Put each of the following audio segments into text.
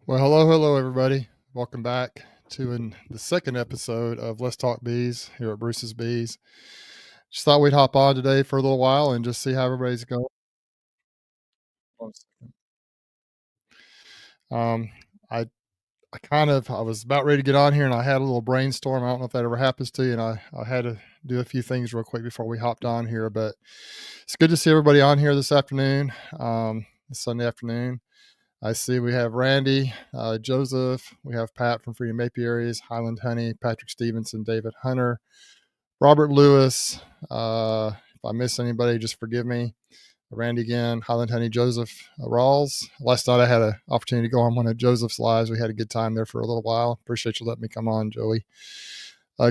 Well, hello, everybody. Welcome back to the second episode of Let's Talk Bees here at Bruce's Bees. Just thought we'd hop on today for a little while and just see how everybody's going. One second. Um, I I was about ready to get on here and I had a little brainstorm. I don't know if that ever happens to you, and I had to do a few things real quick before we hopped on here. But it's good to see everybody on here this afternoon, this Sunday afternoon. I see we have Randy, Joseph, we have Pat from Freedom Apiaries, Highland Honey, Patrick Stevenson, David Hunter, Robert Lewis. If I miss anybody, just forgive me. Randy again, Highland Honey, Joseph Rawls. Last night I had an opportunity to go on one of Joseph's lives. We had a good time there for a little while. Appreciate you letting me come on, Joey.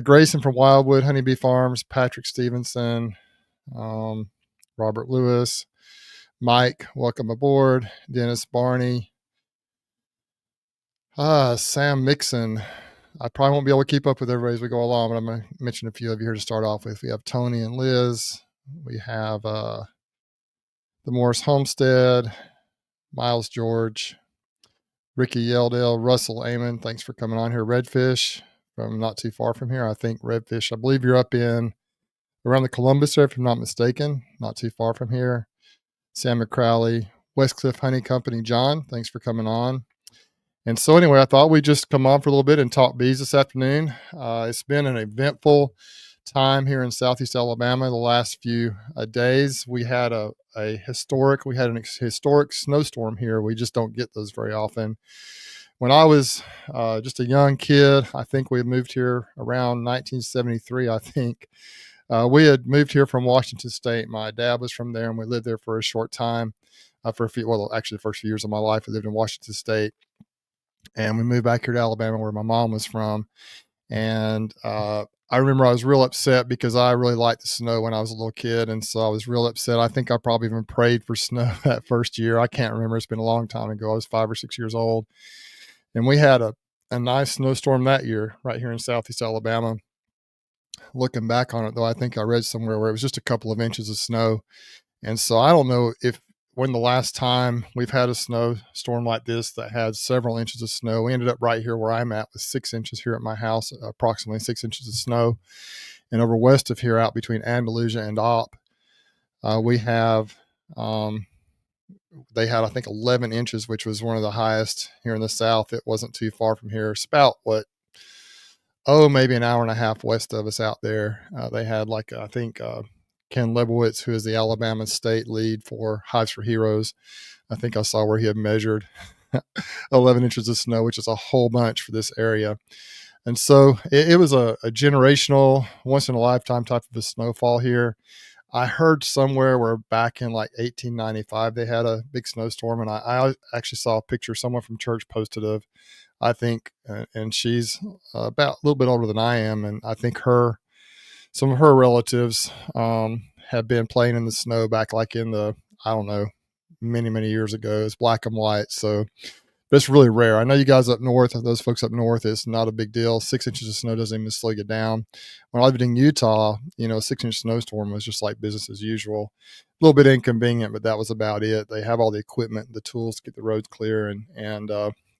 Grayson from Wildwood, Honeybee Farms, Patrick Stevenson, um, Robert Lewis, Mike, welcome aboard, Dennis Barney, Sam Mixon. I probably won't be able to keep up with everybody as we go along, but I'm going to mention a few of you here to start off with. We have Tony and Liz. We have the Morris Homestead, Miles George, Ricky Yeldale, Russell Amon. Thanks for coming on here. Redfish from not too far from here. I think Redfish, I believe you're up in around the Columbus area, if I'm not mistaken, not too far from here. Sam McCrowley, Westcliff Honey Company, John. Thanks for coming on. And so anyway, I thought we'd just come on for a little bit and talk bees this afternoon. It's been an eventful time here in Southeast Alabama the last few days. We had an historic snowstorm here. We just don't get those very often. When I was just a young kid, I think we had moved here around 1973, I think. We had moved here from Washington State. My dad was from there, and we lived there for a short time. The first few years of my life, we lived in Washington State. And we moved back here to Alabama where my mom was from. And I remember I was real upset because I really liked the snow when I was a little kid. And so I was real upset. I think I probably even prayed for snow that first year. I can't remember. It's been a long time ago. I was 5 or 6 years old. And we had a nice snowstorm that year right here in Southeast Alabama. Looking back on it, though, I think I read somewhere where it was just a couple of inches of snow. And so I don't know when the last time we've had a snowstorm like this that had several inches of snow. We ended up right here where I'm at with 6 inches here at my house, approximately 6 inches of snow. And over west of here, out between Andalusia and Opp, we have, they had, I think, 11 inches, which was one of the highest here in the South. It wasn't too far from here. It's about maybe an hour and a half west of us out there. They had I think, Ken Lebowitz, who is the Alabama state lead for Hives for Heroes. I think I saw where he had measured 11 inches of snow, which is a whole bunch for this area. And so it was a generational, once in a lifetime type of a snowfall here. I heard somewhere where back in 1895, they had a big snowstorm. And I actually saw a picture someone from church posted of, I think, and she's about a little bit older than I am. And I think some of her relatives have been playing in the snow back in the, I don't know, many, many years ago. It's black and white. So but it's really rare. I know you guys up north, those folks up north, it's not a big deal. 6 inches of snow doesn't even slow you down. When I lived in Utah, a 6-inch snowstorm was just like business as usual. A little bit inconvenient, but that was about it. They have all the equipment, the tools to get the roads clear, and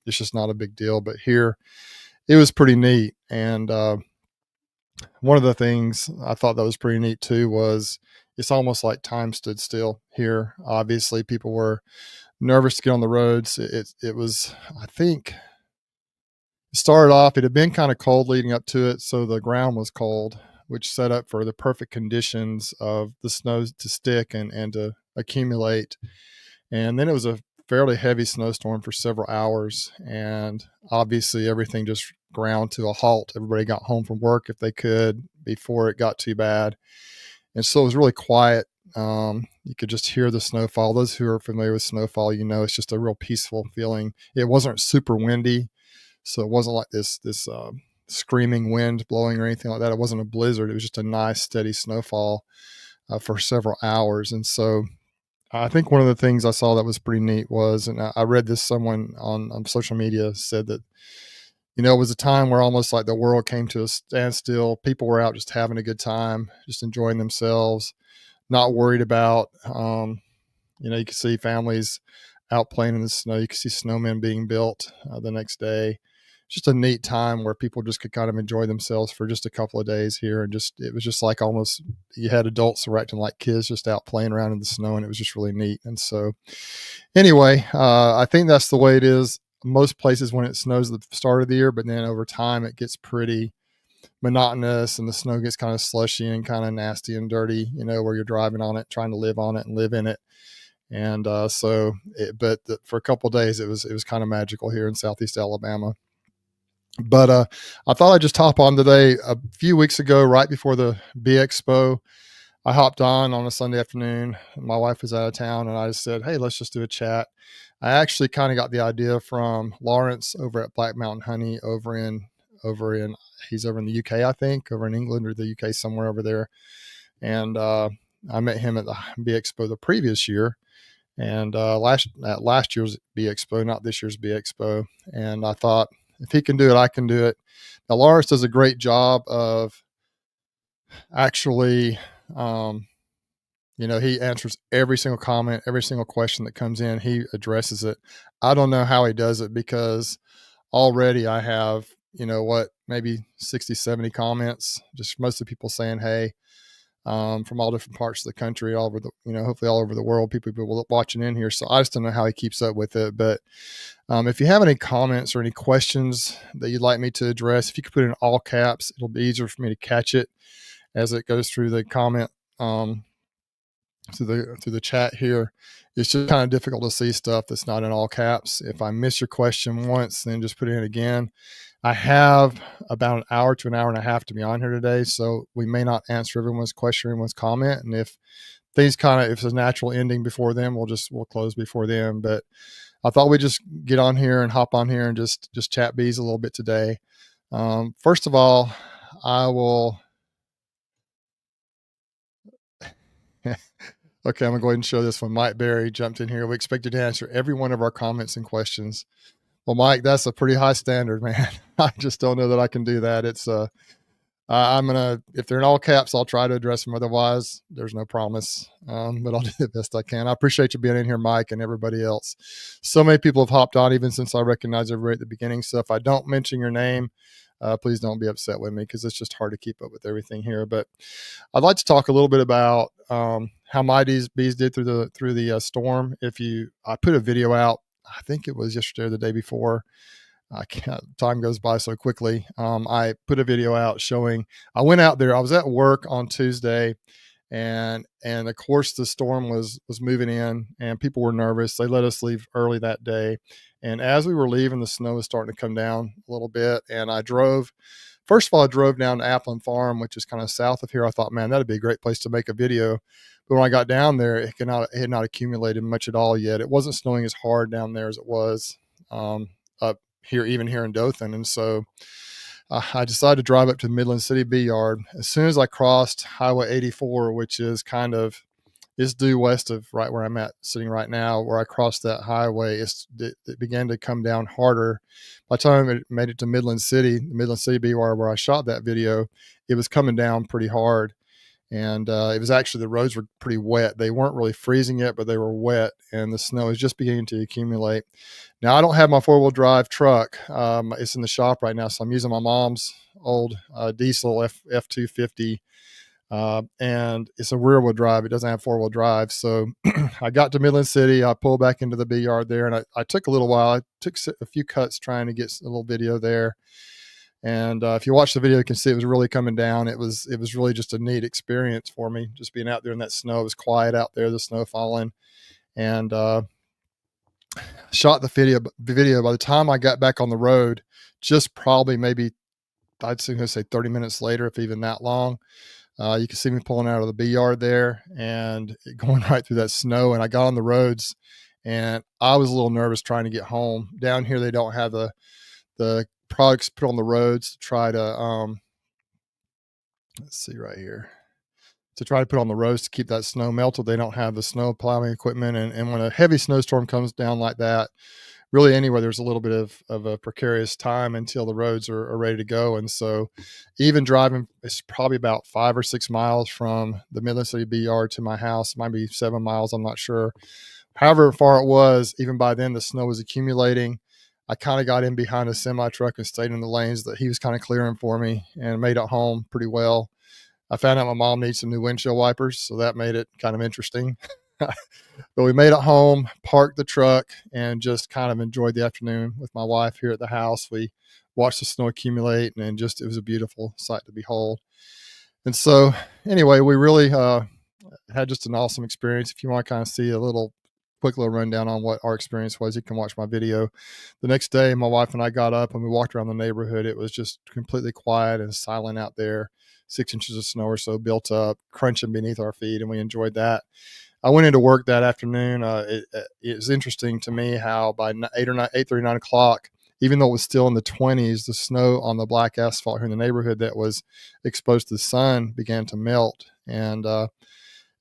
it's just not a big deal. But here, it was pretty neat. And one of the things I thought that was pretty neat too was it's almost like time stood still here. Obviously, people were nervous to get on the roads. It was, I think, it started off, it had been kind of cold leading up to it, so the ground was cold, which set up for the perfect conditions of the snow to stick and to accumulate. And then it was a fairly heavy snowstorm for several hours, and obviously everything just ground to a halt. Everybody got home from work if they could before it got too bad. And so it was really quiet. You could just hear the snowfall. Those who are familiar with snowfall, it's just a real peaceful feeling. It wasn't super windy, so it wasn't like this screaming wind blowing or anything like that. It wasn't a blizzard. It was just a nice steady snowfall for several hours. And so I think one of the things I saw that was pretty neat was, and I read this, someone on social media said that, it was a time where almost like the world came to a standstill. People were out just having a good time, just enjoying themselves, not worried about, you could see families out playing in the snow. You could see snowmen being built the next day. Just a neat time where people just could kind of enjoy themselves for just a couple of days here. And just, it was just like almost you had adults acting like kids just out playing around in the snow. And it was just really neat. And so anyway, I think that's the way it is most places when it snows at the start of the year, but then over time it gets pretty monotonous and the snow gets kind of slushy and kind of nasty and dirty, where you're driving on it, trying to live on it and live in it. And for a couple of days, it was kind of magical here in Southeast Alabama. But I thought I'd just hop on today. A few weeks ago, right before the Bee Expo, I hopped on a Sunday afternoon. My wife was out of town, and I just said, "Hey, let's just do a chat." I actually kind of got the idea from Lawrence over at Black Mountain Honey he's over in the UK, I think, over in England or the UK, somewhere over there. And I met him at the Bee Expo the previous year, and last year's Bee Expo, not this year's Bee Expo. And I thought, if he can do it, I can do it. Now, Lawrence does a great job of actually, he answers every single comment, every single question that comes in. He addresses it. I don't know how he does it, because already I have, maybe 60, 70 comments, just most of the people saying, hey, from all different parts of the country, all over the, hopefully all over the world, people watching in here. So I just don't know how he keeps up with it. But if you have any comments or any questions that you'd like me to address, if you could put it in all caps, it'll be easier for me to catch it as it goes through the comment, through the chat here. It's just kind of difficult to see stuff that's not in all caps. If I miss your question once, then just put it in again. I have about an hour to an hour and a half to be on here today, so we may not answer everyone's question, everyone's comment. And if if it's a natural ending before then, we'll close before then. But I thought we'd just get on here and hop on here and just chat bees a little bit today. First of all, I will. Okay, I'm going to go ahead and show this one. Mike Berry jumped in here. We expected to answer every one of our comments and questions. Well, Mike, that's a pretty high standard, man. I just don't know that I can do that. It's I'm gonna, if they're in all caps, I'll try to address them. Otherwise, there's no promise. But I'll do the best I can. I appreciate you being in here, Mike, and everybody else. So many people have hopped on, even since I recognized everybody at the beginning. So if I don't mention your name, please don't be upset with me, because it's just hard to keep up with everything here. But I'd like to talk a little bit about how my bees did through the storm. I put a video out, I think it was yesterday or the day before. Time goes by so quickly. I put a video out showing, I went out there, I was at work on Tuesday, and of course the storm was moving in and people were nervous. They let us leave early that day. And as we were leaving, the snow was starting to come down a little bit. And first of all, I drove down to Applin Farm, which is kind of south of here. I thought, man, that'd be a great place to make a video. But when I got down there, it had not accumulated much at all yet. It wasn't snowing as hard down there as it was up here, even here in Dothan. And so I decided to drive up to the Midland City Bee Yard. As soon as I crossed Highway 84, which is it's due west of right where I'm at sitting right now, where I crossed that highway, it began to come down harder. By the time it made it to the Midland City Bee Yard, where I shot that video, it was coming down pretty hard. And it was actually, the roads were pretty wet. They weren't really freezing yet, but they were wet, and the snow is just beginning to accumulate. Now, I don't have my four-wheel drive truck. It's in the shop right now, so I'm using my mom's old diesel F250, and it's a rear-wheel drive. It doesn't have four-wheel drive. So I got to Midland City. I pulled back into the bee yard there, and I took a little while. I took a few cuts trying to get a little video there. And if you watch the video, you can see it was really coming down. It was really just a neat experience for me, just being out there in that snow. It was quiet out there, the snow falling, and shot the video. By the time I got back on the road, just probably maybe I'd say 30 minutes later, if even that long, you can see me pulling out of the bee yard there and going right through that snow. And I got on the roads, and I was a little nervous trying to get home. Down here, they don't have the products put on the roads to try to let's see right here, to try to put on the roads to keep that snow melted. They don't have the snow plowing equipment, and when a heavy snowstorm comes down like that, really anywhere, there's a little bit of a precarious time until the roads are ready to go. And so even driving, it's probably about 5 or 6 miles from the Midland City Bee Yard to my house. It might be 7 miles, I'm not sure. However far it was, even by then, the snow was accumulating. I kind of got in behind a semi truck and stayed in the lanes that he was kind of clearing for me and made it home pretty well. I found out my mom needs some new windshield wipers, so that made it kind of interesting. But we made it home, parked the truck, and just kind of enjoyed the afternoon with my wife here at the house. We watched the snow accumulate, and just it was a beautiful sight to behold. And so, anyway, we really had just an awesome experience. If you want to kind of see a quick little rundown on what our experience was, you can watch my video. The next day, my wife and I got up and we walked around the neighborhood. It was just completely quiet and silent out there. 6 inches of snow or so built up, crunching beneath our feet, and we enjoyed that. I went into work that afternoon. It was interesting to me how by 8:30, 9 o'clock, even though it was still in the 20s, the snow on the black asphalt here in the neighborhood that was exposed to the sun began to melt. And it was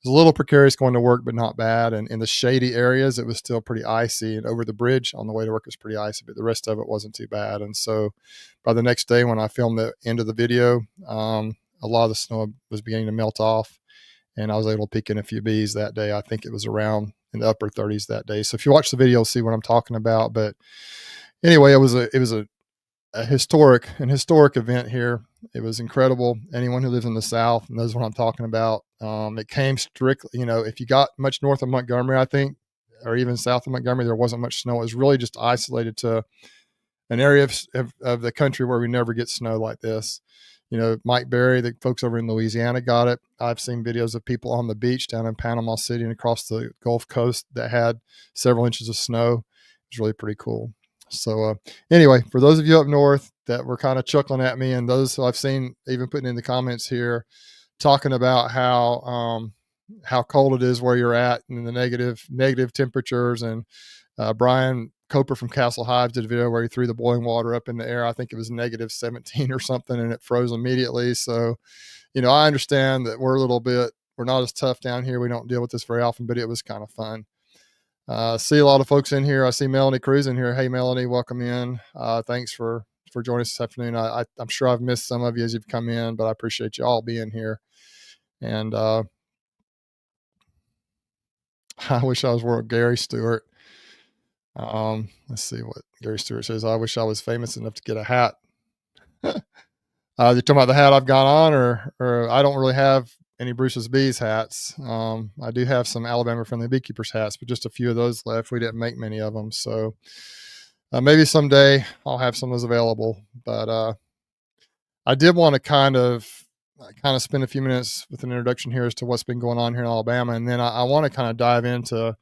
a little precarious going to work, but not bad. And in the shady areas, it was still pretty icy. And over the bridge on the way to work, it was pretty icy, but the rest of it wasn't too bad. And so by the next day, when I filmed the end of the video, a lot of the snow was beginning to melt off. And I was able to peek in a few bees that day. I think it was around in the upper 30s that day. So if you watch the video, you'll see what I'm talking about. But anyway, it was a historic event here. It was incredible. Anyone who lives in the South knows what I'm talking about. It came strictly, if you got much north of Montgomery, I think, or even south of Montgomery, there wasn't much snow. It was really just isolated to an area of the country where we never get snow like this. Mike Berry, the folks over in Louisiana got it. I've seen videos of people on the beach down in Panama City and across the Gulf Coast that had several inches of snow. It's really pretty cool. So anyway, for those of you up north that were kind of chuckling at me, and those who I've seen even putting in the comments here, talking about how cold it is where you're at and the negative temperatures. And Brian Coper from Castle Hive did a video where he threw the boiling water up in the air. I think it was negative 17 or something, and it froze immediately. So, I understand that we're not as tough down here. We don't deal with this very often, but it was kind of fun. See a lot of folks in here. I see Melanie Cruz in here. Hey, Melanie, welcome in. Thanks for joining us this afternoon. I'm sure I've missed some of you as you've come in, but I appreciate you all being here. And I wish I was Gary Stewart. Let's see what Gary Stewart says. I wish I was famous enough to get a hat. You're talking about the hat I've got on, or I don't really have any Bruce's Bees hats. I do have some Alabama Friendly Beekeepers hats, but just a few of those left. We didn't make many of them. So maybe someday I'll have some of those available. But I did want to kind of spend a few minutes with an introduction here as to what's been going on here in Alabama. And then I want to kind of dive into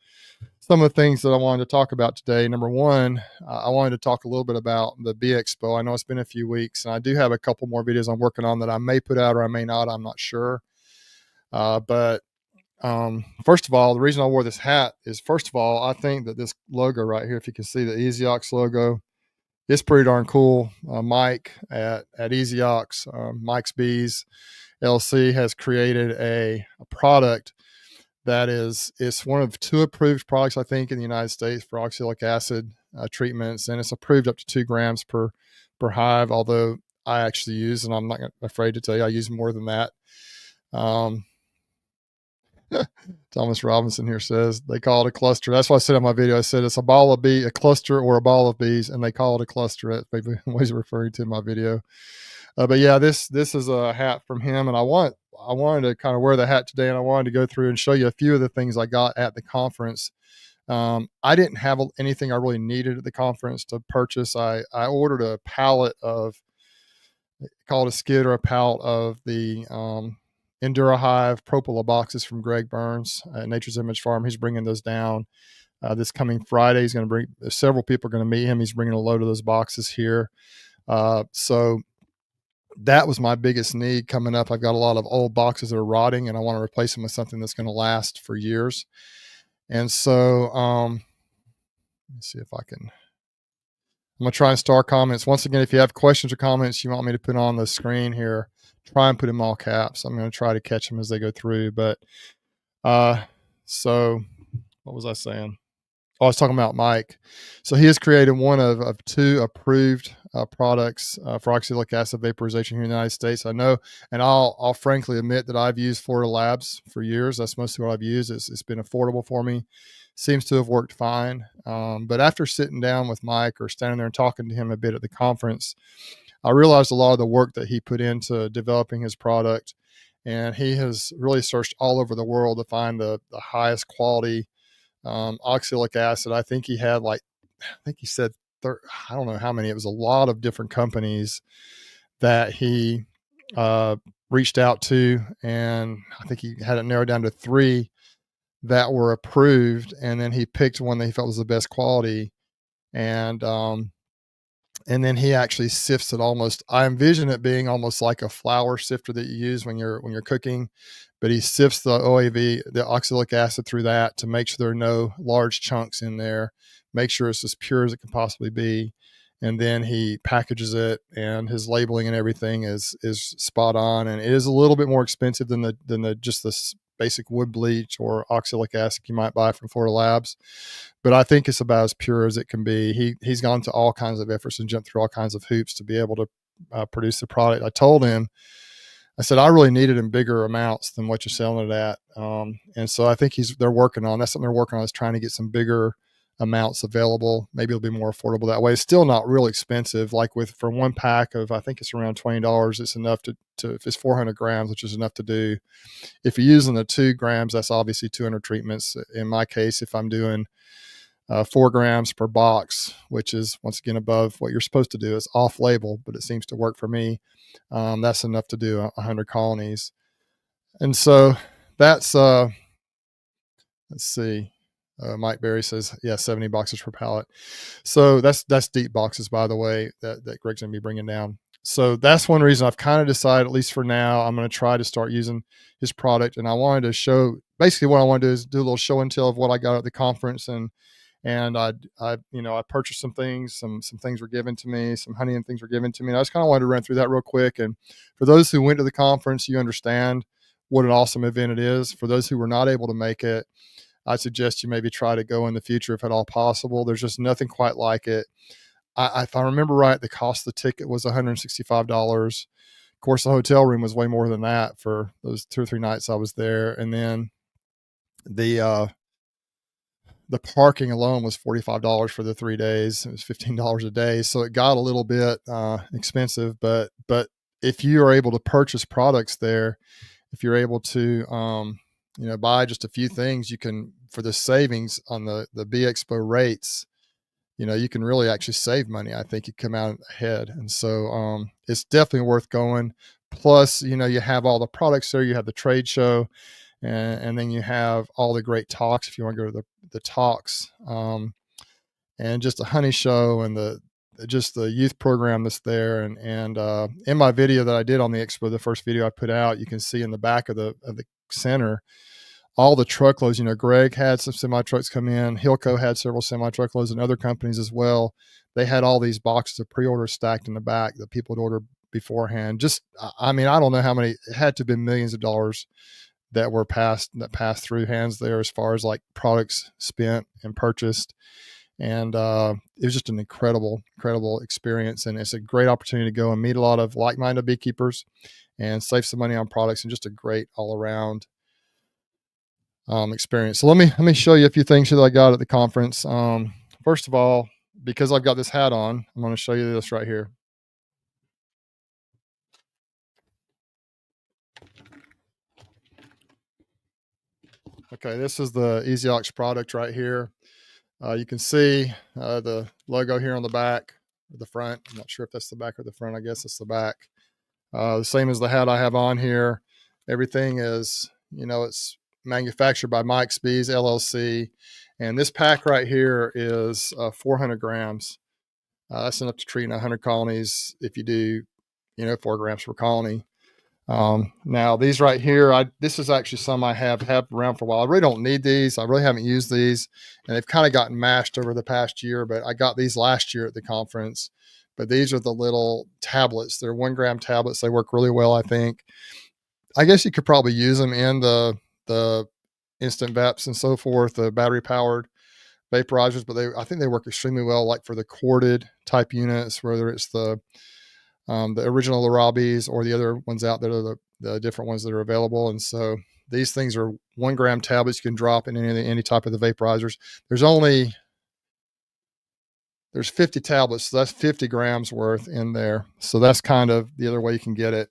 some of the things that I wanted to talk about today. Number one, I wanted to talk a little bit about the Bee Expo. I know it's been a few weeks, and I do have a couple more videos I'm working on that I may put out or I may not. I'm not sure. But first of all, the reason I wore this hat is, first of all, I think that this logo right here, if you can see the Easy Ox logo, it's pretty darn cool. Mike at Easy Ox, Mike's Bees LC, has created a product that it's one of 2 approved products, I think, in the United States for oxalic acid treatments, and it's approved up to 2 grams per hive, although I actually use, and I'm not afraid to tell you, I use more than that. Thomas Robinson here says they call it a cluster. That's what I said in my video. I said it's a cluster or a ball of bees, and they call it a cluster. That's maybe what he's referring to in my video. But yeah, this is a hat from him, and I wanted to kind of wear the hat today, and I wanted to go through and show you a few of the things I got at the conference. I didn't have anything I really needed at the conference to purchase. I ordered a pallet of, call it a skid or a pallet of the Endura Hive Propola boxes from Greg Burns at Nature's Image Farm. He's bringing those down this coming Friday. He's going to bring, several people are going to meet him. He's bringing a load of those boxes here. So that was my biggest need coming up. I've got a lot of old boxes that are rotting, and I want to replace them with something that's going to last for years. And so let me see if I can. I'm going to try and start comments. Once again, if you have questions or comments you want me to put on the screen here, try and put them all caps. I'm going to try to catch them as they go through. But so what was I saying? Oh, I was talking about Mike. So he has created one of 2 approved products for oxalic acid vaporization here in the United States. I know, and I'll frankly admit that I've used Florida Labs for years. That's mostly what I've used. It's been affordable for me. seems to have worked fine. But after sitting down with Mike or standing there and talking to him a bit at the conference, I realized a lot of the work that he put into developing his product. And he has really searched all over the world to find the highest quality oxalic acid. I think he had like, I think he said, I don't know how many. It was a lot of different companies that he reached out to. And I think he had it narrowed down to 3 that were approved. And then he picked one that he felt was the best quality. And then he actually sifts it almost. I envision it being almost like a flour sifter that you use when you're cooking, but he sifts the OAV, the oxalic acid, through that to make sure there are no large chunks in there, make sure it's as pure as it can possibly be, and then he packages it, and his labeling and everything is spot on. And it is a little bit more expensive than the just this basic wood bleach or oxalic acid you might buy from Florida Labs, but I think it's about as pure as it can be. He's gone to all kinds of efforts and jumped through all kinds of hoops to be able to produce the product. I told him, I said, I really need it in bigger amounts than what you're selling it at. And so I think that's something they're working on, is trying to get some bigger amounts available. Maybe it'll be more affordable that way. It's still not real expensive. Like for one pack of, I think it's around $20, it's enough to if it's 400 grams, which is enough to do. If you're using the 2 grams, that's obviously 200 treatments. In my case, if I'm doing 4 grams per box, which is once again above what you're supposed to do, is off label, but it seems to work for me. That's enough to do 100 colonies. And so that's, let's see. Mike Berry says, yeah, 70 boxes per pallet. So that's deep boxes, by the way, that Greg's going to be bringing down. So that's one reason I've kind of decided, at least for now, I'm going to try to start using his product. And I wanted to show, basically what I want to do is do a little show and tell of what I got at the conference. And I purchased some things, some things were given to me, some honey and things were given to me. And I just kind of wanted to run through that real quick. And for those who went to the conference, you understand what an awesome event it is. For those who were not able to make it, I suggest you maybe try to go in the future if at all possible. There's just nothing quite like it. If I remember right, the cost of the ticket was $165. Of course, the hotel room was way more than that for those 2 or 3 nights I was there. And then the parking alone was $45 for the 3 days. It was $15 a day. So it got a little bit expensive, but if you are able to purchase products there, if you're able to, buy just a few things, you can, for the savings on the Expo rates, you can really actually save money. I think you come out ahead. And so it's definitely worth going. Plus, you have all the products there. You have the trade show, and then you have all the great talks if you want to go to the talks, and just a honey show, and the youth program that's there. And in my video that I did on the Expo, the first video I put out, you can see in the back of the center all the truckloads. Greg had some semi trucks come in. Hilco had several semi truckloads, and other companies as well. They had all these boxes of pre-orders stacked in the back that people would order beforehand. Just, I don't know how many. It had to have been millions of dollars that passed through hands there, as far as like products spent and purchased. And it was just an incredible experience. And it's a great opportunity to go and meet a lot of like-minded beekeepers and save some money on products, and just a great all-around experience. So let me show you a few things here that I got at the conference. First of all, because I've got this hat on, I'm going to show you this right here. Okay, this is the Easy Ox product right here. You can see the logo here on the back, or the front. I'm not sure if that's the back or the front. I guess it's the back. The same as the hat I have on here. Everything is, it's manufactured by Mike's Bees LLC. And this pack right here is 400 grams. That's enough to treat 100 colonies if you do, 4 grams per colony. Now these right here, this is actually some I have around for a while. I really don't need these. I really haven't used these, and they've kind of gotten mashed over the past year, but I got these last year at the conference. But these are the little tablets. They're 1 gram tablets. They work really well, I think. I guess you could probably use them in the instant VEPs and so forth, the battery powered vaporizers, but I think they work extremely well, like for the corded type units, whether it's the original Larabis or the other ones out there, the different ones that are available. And so These things are 1 gram tablets you can drop in any type of the vaporizers. There's 50 tablets, so that's 50 grams worth in there. So that's kind of the other way you can get it.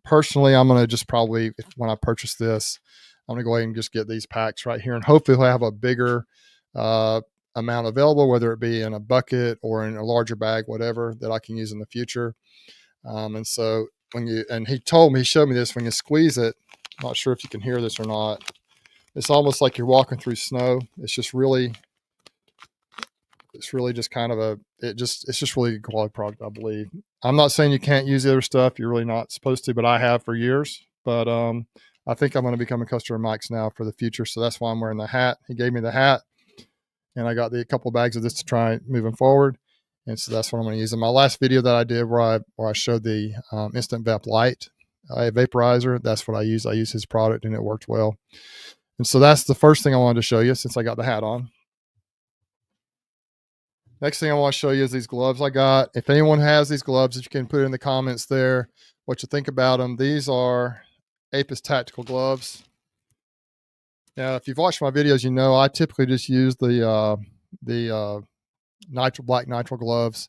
Personally, I'm going to just probably, when I purchase this, I'm going to go ahead and just get these packs right here, and hopefully we'll have a bigger amount available, whether it be in a bucket or in a larger bag, whatever, that I can use in the future. And so he showed me this, when you squeeze it, I'm not sure if you can hear this or not. It's almost like you're walking through snow. It's just really just kind of it's just really good quality product, I believe. I'm not saying you can't use the other stuff. You're really not supposed to, but I have for years. But I think I'm going to become a customer of Mike's now for the future. So that's why I'm wearing the hat. He gave me the hat, and I got a couple of bags of this to try moving forward. And so that's what I'm going to use. In my last video that I did where I showed the Instant Vap Light vaporizer, that's what I use. I use his product, and it worked well. And so that's the first thing I wanted to show you since I got the hat on. Next thing I want to show you is these gloves I got. If anyone has these gloves, if you can put it in the comments there what you think about them. These are Apis Tactical gloves. Now, if you've watched my videos, you know I typically just use the black nitrile gloves.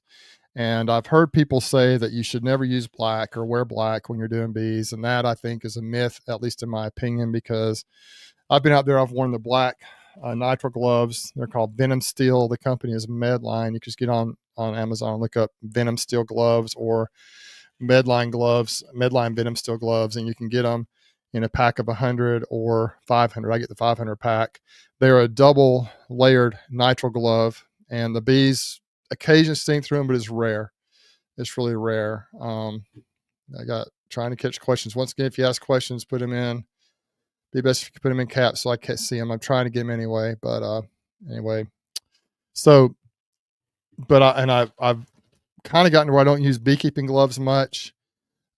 And I've heard people say that you should never use black or wear black when you're doing bees. And that, I think, is a myth, at least in my opinion, because I've been out there, I've worn the black nitrile gloves. They're called Venom Steel. The company is Medline. You can just get on Amazon and look up Venom Steel gloves or Medline Venom Steel gloves, and you can get them in a pack of 100 or 500. I get the 500 pack. They're a double layered nitrile glove, and the bees occasionally sting through them, but it's rare. It's really rare. I got trying to catch questions. Once again, if you ask questions, put them in. Be best if you can put them in caps so I can't see them. I'm trying to get them anyway, but anyway. So, but I've kind of gotten to where I don't use beekeeping gloves much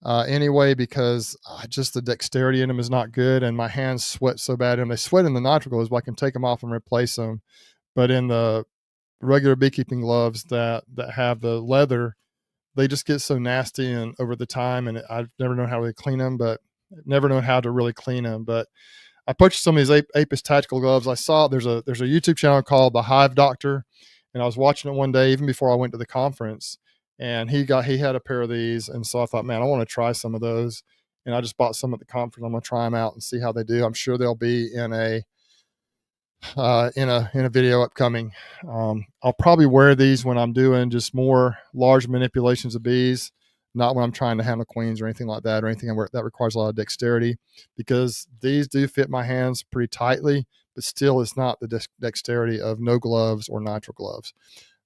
anyway, because just the dexterity in them is not good, and my hands sweat so bad. And they sweat in the nitrile gloves, but I can take them off and replace them. But in the regular beekeeping gloves that have the leather, they just get so nasty and over the time, and I've never known how to clean them, but never known how to really clean them. But I purchased some of these Apis Tactical gloves. I saw there's a YouTube channel called The Hive Doctor, and I was watching it one day even before I went to the conference, and he had a pair of these, and so I thought, man, I want to try some of those, and I just bought some at the conference. I'm gonna try them out and see how they do. I'm sure they'll be in a video upcoming. I'll probably wear these when I'm doing just more large manipulations of bees, not when I'm trying to handle queens or anything like that, or anything that requires a lot of dexterity, because these do fit my hands pretty tightly, but still it's not the dexterity of no gloves or nitrile gloves.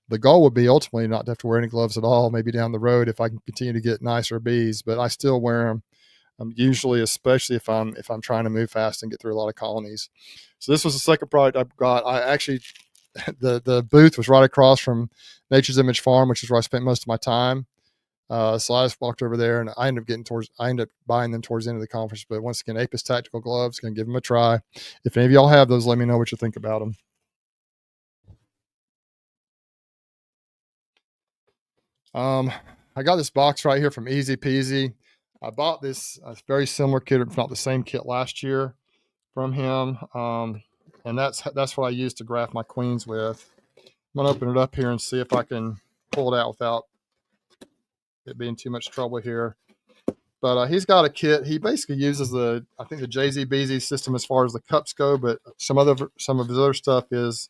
The goal would be ultimately not to have to wear any gloves at all, maybe down the road if I can continue to get nicer bees, but I still wear them. Usually, especially if I'm trying to move fast and get through a lot of colonies. So this was the second product I got. I actually, the booth was right across from Nature's Image Farm, which is where I spent most of my time. So I just walked over there, and I ended up buying them towards the end of the conference. But once again, Apis Tactical gloves, gonna give them a try. If any of y'all have those, let me know what you think about them. I got this box right here from Easy Peasy. I bought this very similar kit, if not the same kit, last year from him, and that's what I used to graft my queens with. I'm gonna open it up here and see if I can pull it out without it being too much trouble here. But he's got a kit. He basically uses the JZ Beezy system as far as the cups go, but some of his other stuff it's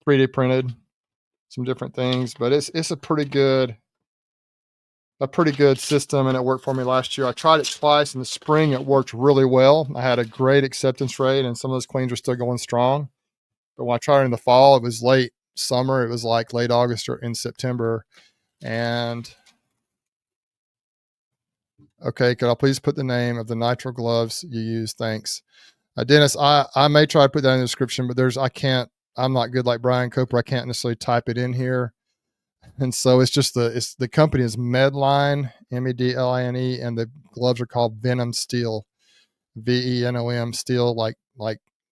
3D printed some different things, but it's a pretty good system, and it worked for me last year. I tried it twice in the spring. It worked really well. I had a great acceptance rate, and some of those queens were still going strong. But when I tried it in the fall, it was late summer. It was like late August or in September. And okay, could I please put the name of the nitrile gloves you use? Thanks. Dennis, I may try to put that in the description, but I'm not good like Brian Coper. I can't necessarily type it in here. And so it's just the company is Medline, Medline, and the gloves are called Venom Steel, Venom Steel, like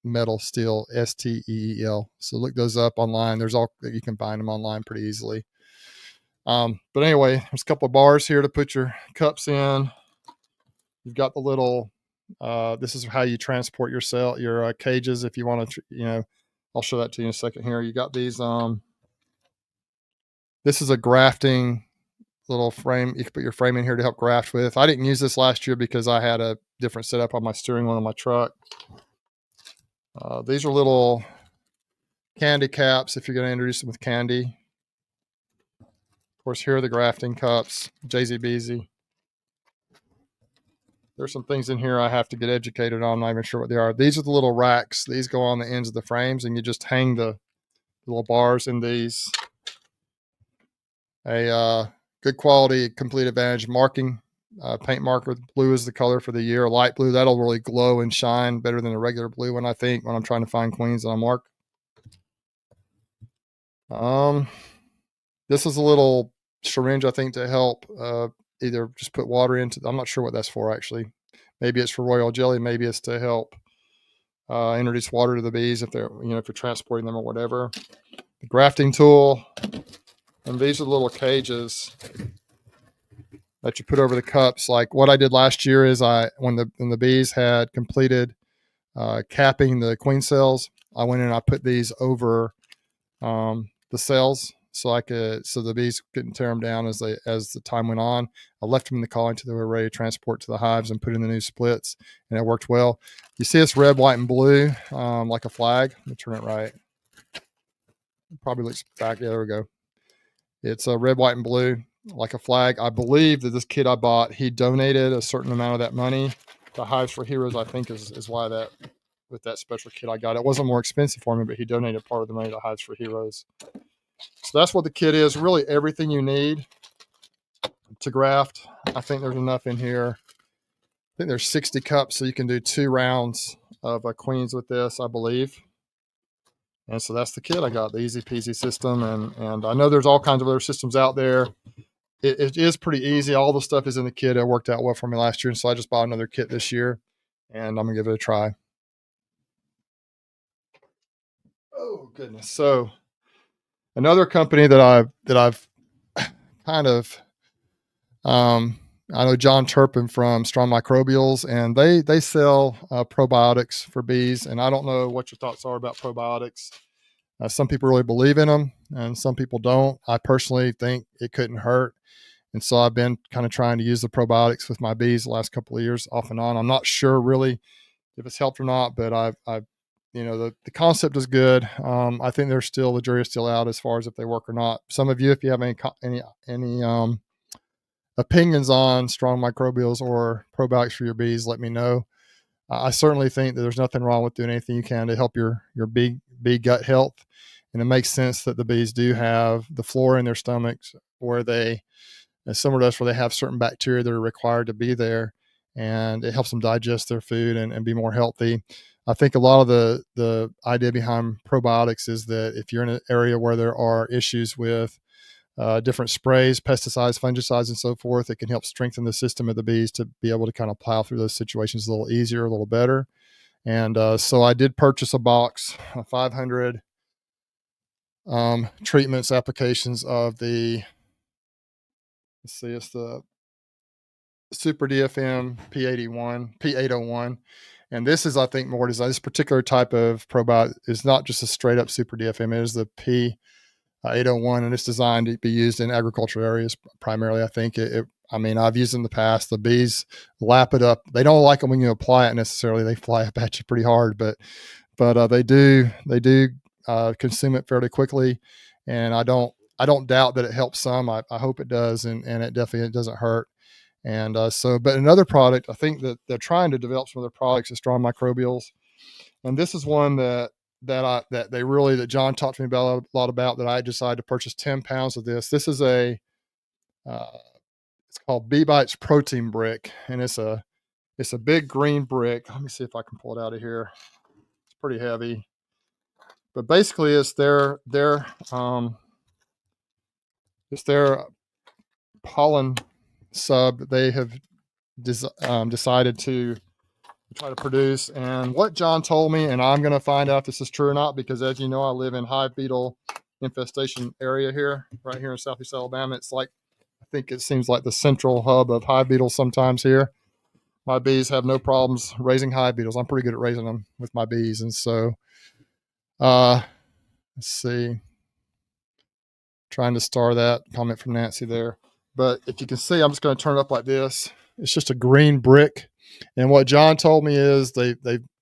metal steel, Steel. So look those up online. You can find them online pretty easily. But anyway, there's a couple of bars here to put your cups in. You've got the little, this is how you transport your cages if you want to, I'll show that to you in a second here. You got these, this is a grafting little frame. You can put your frame in here to help graft with. I didn't use this last year because I had a different setup on my steering wheel on my truck. These are little candy caps if you're going to introduce them with candy. Of course, here are the grafting cups, JZBZ. There's some things in here I have to get educated on. I'm not even sure what they are. These are the little racks. These go on the ends of the frames, and you just hang the little bars in these. A good quality Complete Advantage marking paint marker. Blue is the color for the year. Light blue, that'll really glow and shine better than a regular blue one, I think, when I'm trying to find queens that I mark. This is a little syringe, I think, to help either just put water into. I'm not sure what that's for, actually. Maybe it's for royal jelly. Maybe it's to help introduce water to the bees if they're, if you're transporting them or whatever. The grafting tool, and these are the little cages that you put over the cups. Like what I did last year is when the bees had completed capping the queen cells, I went in and I put these over the cells so the bees couldn't tear them down as the time went on. I left them in the colony until they were ready to transport to the hives and put in the new splits, and it worked well. You see it's red, white, and blue, like a flag. Let me turn it right. It probably looks back. Yeah, there we go. It's red, white, and blue, like a flag. I believe that this kid I bought, he donated a certain amount of that money to Hives for Heroes. I think is why that with that special kit I got, it wasn't more expensive for me, but he donated part of the money to Hives for Heroes. So that's what the kit is. Really everything you need to graft. I think there's enough in here. I think there's 60 cups, so you can do 2 rounds of queens with this, I believe. And so that's the kit I got, the easy peasy system. And I know there's all kinds of other systems out there. It is pretty easy. All the stuff is in the kit. It worked out well for me last year. And so I just bought another kit this year, and I'm going to give it a try. Oh, goodness. So another company that I've kind of, I know John Turpin from Strong Microbials, and they sell probiotics for bees. And I don't know what your thoughts are about probiotics. Some people really believe in them, and some people don't. I personally think it couldn't hurt. And so I've been kind of trying to use the probiotics with my bees the last couple of years off and on. I'm not sure really if it's helped or not, but the concept is good. I think the jury's still out as far as if they work or not. Some of you, if you have any opinions on Strong Microbials or probiotics for your bees, let me know. I certainly think that there's nothing wrong with doing anything you can to help your bee gut health. And it makes sense that the bees do have the flora in their stomachs where similar to us, where they have certain bacteria that are required to be there, and it helps them digest their food and be more healthy. I think a lot of the idea behind probiotics is that if you're in an area where there are issues with different sprays, pesticides, fungicides, and so forth, it can help strengthen the system of the bees to be able to kind of plow through those situations a little easier, a little better. And so I did purchase a box of 500 treatments, applications of the, it's the Super DFM P801. And this is, I think, more designed. This particular type of probiotic is not just a straight up Super DFM. It is the P801, and it's designed to be used in agricultural areas primarily. I think I've used it in the past. The bees lap it up. They don't like it when you apply it necessarily. They fly up at you pretty hard, but they do consume it fairly quickly. And I don't doubt that it helps some. I hope it does, and it definitely doesn't hurt. And but another product, I think that they're trying to develop some other products at Strong Microbials, and this is one that John talked to me about a lot about, that I decided to purchase 10 pounds of this. This is it's called Bee Bites Protein Brick, and it's a big green brick. Let me see if I can pull it out of here. It's pretty heavy, but basically it's their pollen sub that they have decided to try to produce. And what John told me, and I'm going to find out if this is true or not, because as you know, I live in hive beetle infestation area here, right here in Southeast Alabama. It's like, I think it seems like the central hub of hive beetles sometimes here. my bees have no problems raising hive beetles. I'm pretty good at raising them with my bees. And so, let's see, trying to star that comment from Nancy there. But if you can see, I'm just going to turn it up like this. It's just a green brick. And what John told me is they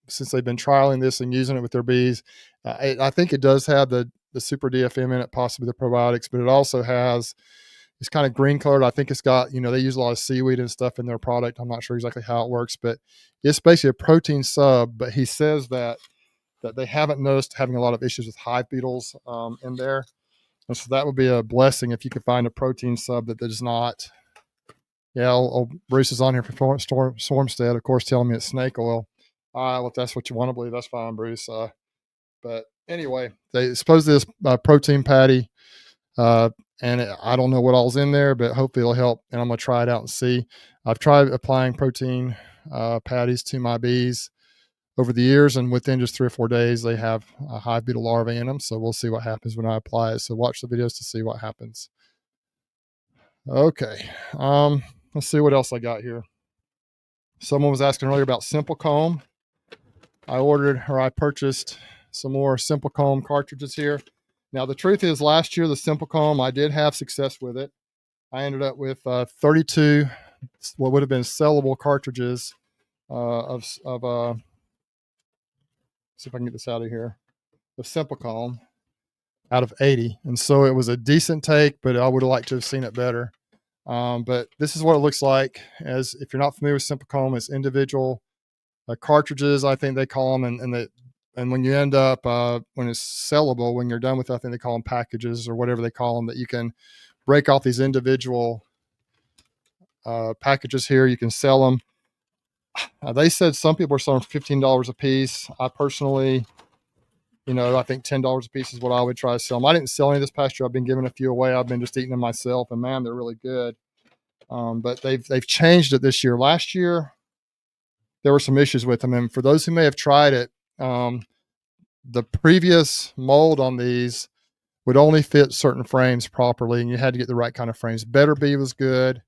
since they've been trialing this and using it with their bees, I think it does have the super DFM in it, possibly the probiotics, but it also has, it's kind of green colored. I think it's got, they use a lot of seaweed and stuff in their product. I'm not sure exactly how it works, but it's basically a protein sub. But he says that they haven't noticed having a lot of issues with hive beetles in there. And so that would be a blessing if you could find a protein sub that does not. Yeah, old Bruce is on here for Stormstead, of course, telling me it's snake oil. Well, if that's what you want to believe, that's fine, Bruce. But anyway, they suppose this protein patty, and I don't know what all's in there, but hopefully it'll help. And I'm going to try it out and see. I've tried applying protein patties to my bees over the years, and within just 3 or 4 days, they have a hive beetle larvae in them. So we'll see what happens when I apply it. So watch the videos to see what happens. Okay. Let's see what else I got here. Someone was asking earlier about Simple Comb. I purchased some more Simple Comb cartridges here. Now, the truth is, last year, the Simple Comb, I did have success with it. I ended up with 32 what would have been sellable cartridges of see if I can get this out of here, of Simple Comb out of 80. And so it was a decent take, but I would have liked to have seen it better. But this is what it looks like. As if you're not familiar with Simple Comb, it's individual cartridges, I think they call them, and when you end up when it's sellable, when you're done with it, I think they call them packages or whatever they call them, that you can break off these individual packages here. You can sell them. They said some people are selling for $15 a piece. I personally, I think $10 a piece is what I would try to sell them. I didn't sell any this past year. I've been giving a few away. I've been just eating them myself, and man, they're really good. But they've changed it this year. Last year, there were some issues with them. And for those who may have tried it, the previous mold on these would only fit certain frames properly, and you had to get the right kind of frames. Better Bee was good.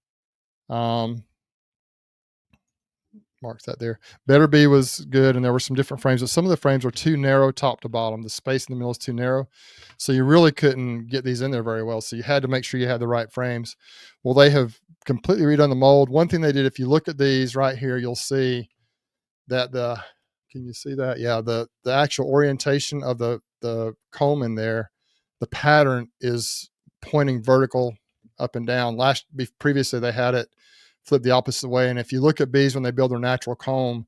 Marks that there. Better Bee was good, and there were some different frames, but some of the frames were too narrow top to bottom. The space in the middle is too narrow, so you really couldn't get these in there very well. So you had to make sure you had the right frames. Well, they have completely redone the mold. One thing they did, if you look at these right here, you'll see that can you see that? Yeah, the actual orientation of the comb in there, the pattern is pointing vertical up and down. Previously they had it flipped the opposite way. And if you look at bees when they build their natural comb,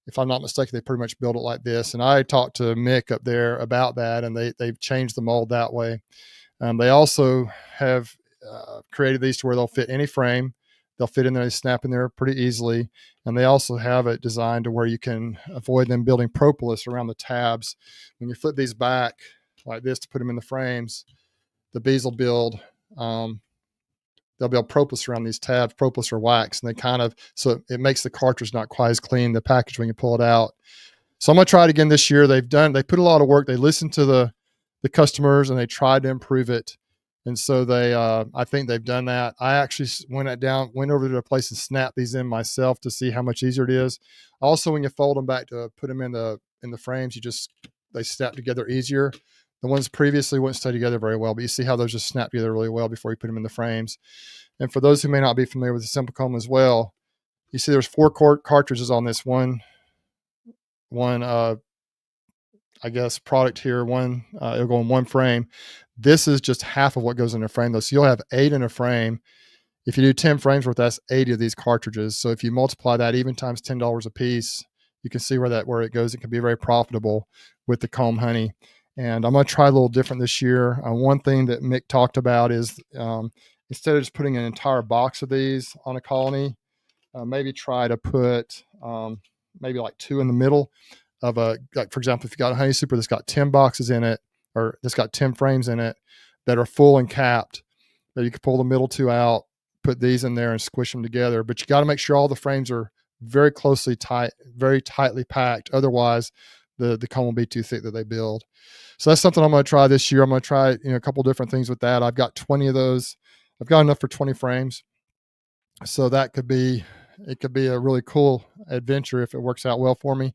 if I'm not mistaken, they pretty much build it like this. And I talked to Mick up there about that, and they've changed the mold that way. They also have created these to where they'll fit any frame. They'll fit in there, they snap in there pretty easily. And they also have it designed to where you can avoid them building propolis around the tabs. When you flip these back like this to put them in the frames, the bees will build, they'll build propolis around these tabs, propolis or wax. And so it makes the cartridge not quite as clean, the package, when you pull it out. So I'm going to try it again this year. They put a lot of work. They listened to the customers and they tried to improve it. And so I think they've done that. I actually went over to a place and snapped these in myself to see how much easier it is. Also, when you fold them back to put them in the frames, they snap together easier. The ones previously wouldn't stay together very well, but you see how those just snap together really well before you put them in the frames. And for those who may not be familiar with the Simple Comb as well, you see there's 4 cartridges on this one I guess product here. It'll go in one frame. This is just half of what goes in a frame though. So you'll have 8 in a frame. If you do 10 frames worth, that's 80 of these cartridges. So if you multiply that even times $10 a piece, you can see where it goes. It can be very profitable with the comb honey. And I'm going to try a little different this year. One thing that Mick talked about is instead of just putting an entire box of these on a colony, maybe try to put maybe like 2 in the middle of like, for example, if you got a honey super that's got 10 boxes in it, or that's got 10 frames in it that are full and capped, that you can pull the middle 2 out, put these in there and squish them together. But you got to make sure all the frames are very tightly packed. Otherwise, the comb will be too thick that they build. So that's something I'm going to try this year. I'm going to try a couple different things with that. I've got 20 of those. I've got enough for 20 frames. So that could be it could be a really cool adventure if it works out well for me.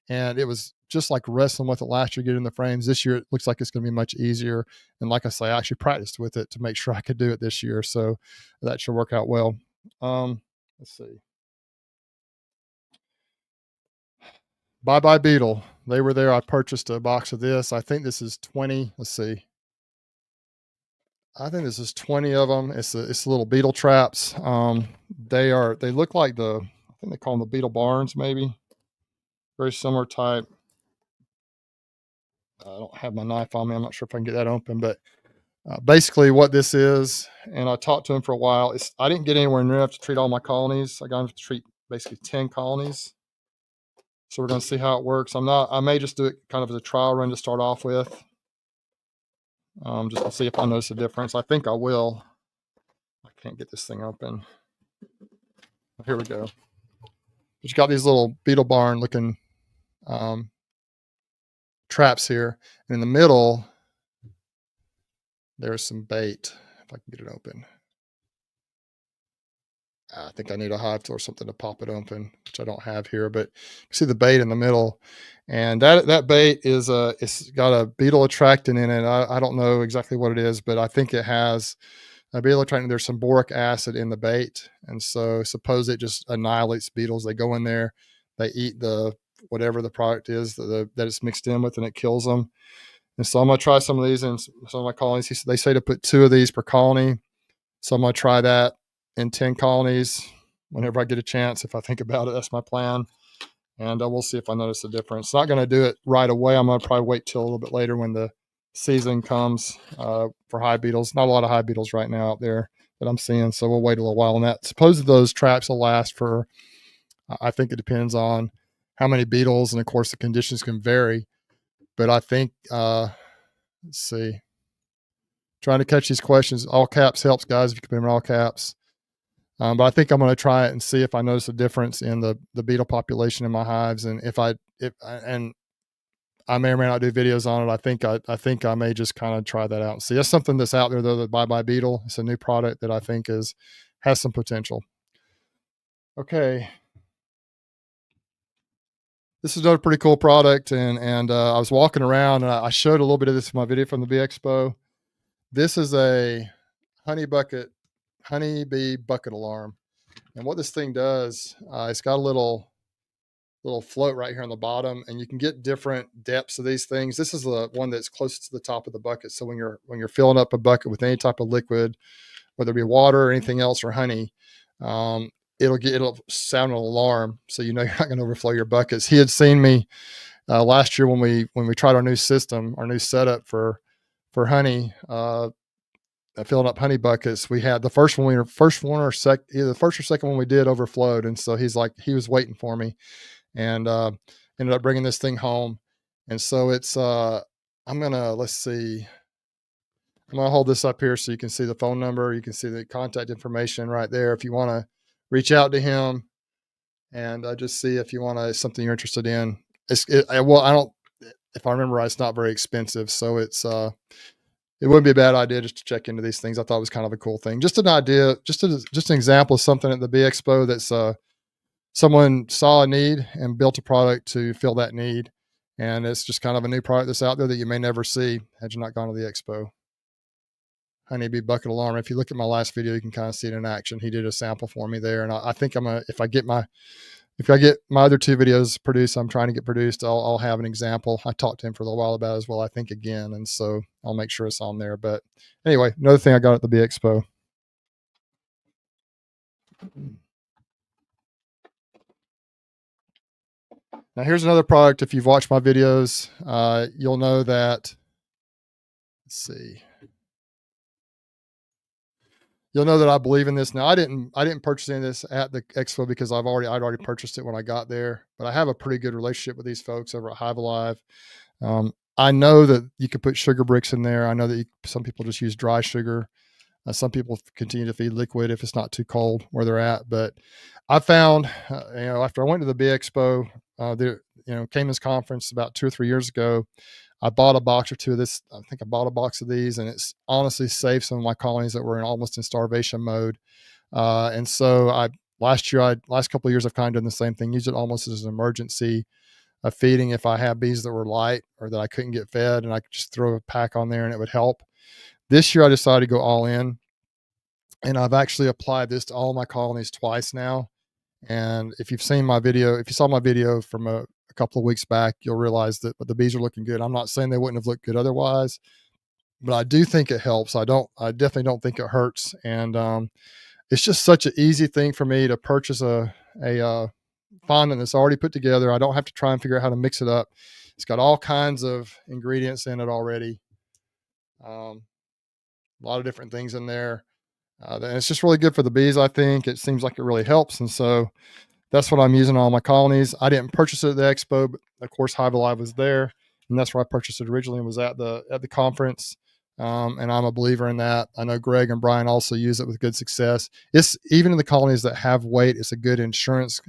And it was just like wrestling with it last year, getting the frames. This year, it looks like it's going to be much easier. And like I say, I actually practiced with it to make sure I could do it this year. So that should work out well. Let's see. Bye Bye Beetle. They were there. I purchased a box of this. I think this is 20. Let's see. I think this is 20 of them. It's little beetle traps. They look like I think they call them the beetle barns, maybe. Very similar type. I don't have my knife on me. I'm not sure if I can get that open, but basically what this is, and I talked to him for a while, I didn't get anywhere near enough to treat all my colonies. I got enough to treat basically 10 colonies. So we're going to see how it works. I may just do it kind of as a trial run to start off with. Just to see if I notice a difference. I think I will. I can't get this thing open. Here we go. But you got these little beetle barn looking traps here. And in the middle, there's some bait. If I can get it open. I think I need a hive tool or something to pop it open, which I don't have here, but you see the bait in the middle. And that bait is it's got a beetle attractant in it. I don't know exactly what it is, but I think it has a beetle attractant. There's some boric acid in the bait. And so suppose it just annihilates beetles. They go in there, they eat whatever the product is that it's mixed in with, and it kills them. And so I'm going to try some of these in some of my colonies. They say to put 2 of these per colony. So I'm going to try that in 10 colonies whenever I get a chance. If I think about it, that's my plan. And we'll see if I notice a difference. Not going to do it right away. I'm going to probably wait till a little bit later when the season comes for hive beetles. Not a lot of hive beetles right now out there that I'm seeing. So we'll wait a little while on that. Supposedly those traps will last for, I think it depends on how many beetles. And of course the conditions can vary. But I think, let's see. Trying to catch these questions. All caps helps, guys, if you can put them in all caps. But I think I'm going to try it and see if I notice a difference in the beetle population in my hives. And and I may or may not do videos on it. I think I may just kind of try that out and see. That's something that's out there though, the Bye Bye Beetle. It's a new product that I think has some potential. Okay. This is another pretty cool product. And I was walking around and I showed a little bit of this in my video from the Bee Expo. This is a honeybee bucket alarm. And what this thing does, it's got a little float right here on the bottom, and you can get different depths of these things. This is the one that's closest to the top of the bucket. So when you're filling up a bucket with any type of liquid, whether it be water or anything else or honey, it'll sound an alarm, so you know you're not going to overflow your buckets. He had seen me last year when we tried our new system, our new setup for honey. Filling up honey buckets. We had the first one or second one we did overflowed. And so he was waiting for me, and ended up bringing this thing home. And so it's, let's see. I'm going to hold this up here so you can see the phone number. You can see the contact information right there. If you want to reach out to him and just see if you want something you're interested in. If I remember right, it's not very expensive. So it wouldn't be a bad idea just to check into these things. I thought it was kind of a cool thing. Just an idea, just an example of something at the Bee Expo that's someone saw a need and built a product to fill that need. And it's just kind of a new product that's out there that you may never see had you not gone to the Expo. Honeybee bucket alarm. If you look at my last video, you can kind of see it in action. He did a sample for me there. And I think if I get my other 2 videos produced, I'm trying to get produced, I'll have an example. I talked to him for a little while about it as well, I think, again. And so I'll make sure it's on there. But anyway, another thing I got at the Bee Expo. Now here's another product. If you've watched my videos, you'll know that, let's see. You'll know that I believe in this. Now I didn't purchase any of this at the Expo because I'd already purchased it when I got there, but I have a pretty good relationship with these folks over at Hive Alive. I know that you can put sugar bricks in there. I know that some people just use dry sugar. Some people continue to feed liquid if it's not too cold where they're at. But I found, after I went to the Bee Expo, Cayman's conference about 2 or 3 years ago, I bought a box or 2 of this. I think I bought a box of these, and it's honestly saved some of my colonies that were almost in starvation mode. And so last couple of years, I've kind of done the same thing, use it almost as an emergency feeding if I have bees that were light or that I couldn't get fed, and I could just throw a pack on there and it would help. This year I decided to go all in, and I've actually applied this to all my colonies twice now. And if you've seen my video, if you saw my video from a couple of weeks back, you'll realize that the bees are looking good. I'm not saying they wouldn't have looked good otherwise, but I do think it helps. I definitely don't think it hurts. And it's just such an easy thing for me to purchase a fondant that's already put together. I don't have to try and figure out how to mix it up. It's got all kinds of ingredients in it already. A lot of different things in there. And it's just really good for the bees. I think it seems like it really helps. And so that's what I'm using on all my colonies. I didn't purchase it at the expo, but of course Hive Alive was there, and that's where I purchased it originally, and was at the conference. And I'm a believer in that. I know Greg and Brian also use it with good success. It's even in the colonies that have weight, it's a good insurance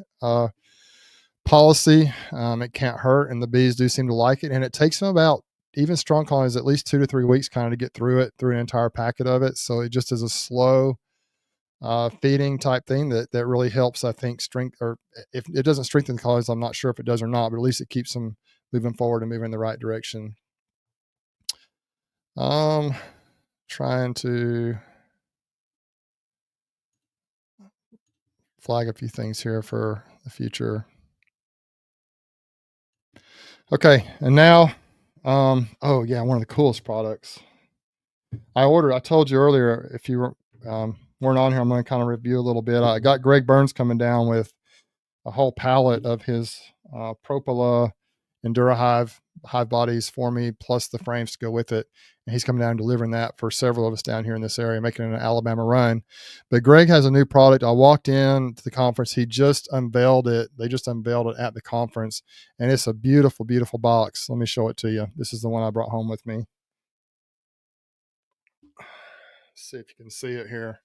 policy. It can't hurt, and the bees do seem to like it. And it takes them about, even strong colonies, at least 2 to 3 weeks kind of to get through an entire packet of it. So it just is a slow feeding type thing that really helps, I think, strength, or if it doesn't strengthen the colonies, I'm not sure if it does or not, but at least it keeps them moving forward and moving in the right direction. Trying to flag a few things here for the future. Okay, and now, oh yeah, one of the coolest products I told you earlier, if you weren't on here, I'm going to kind of review a little bit. I got Greg Burns coming down with a whole pallet of his Propola EnduraHive hive bodies for me, plus the frames to go with it. And he's coming down and delivering that for several of us down here in this area, making an Alabama run. But Greg has a new product. I walked in to the conference. He just unveiled it. They just unveiled it at the conference. And it's a beautiful, beautiful box. Let me show it to you. This is the one I brought home with me. Let's see if you can see it here.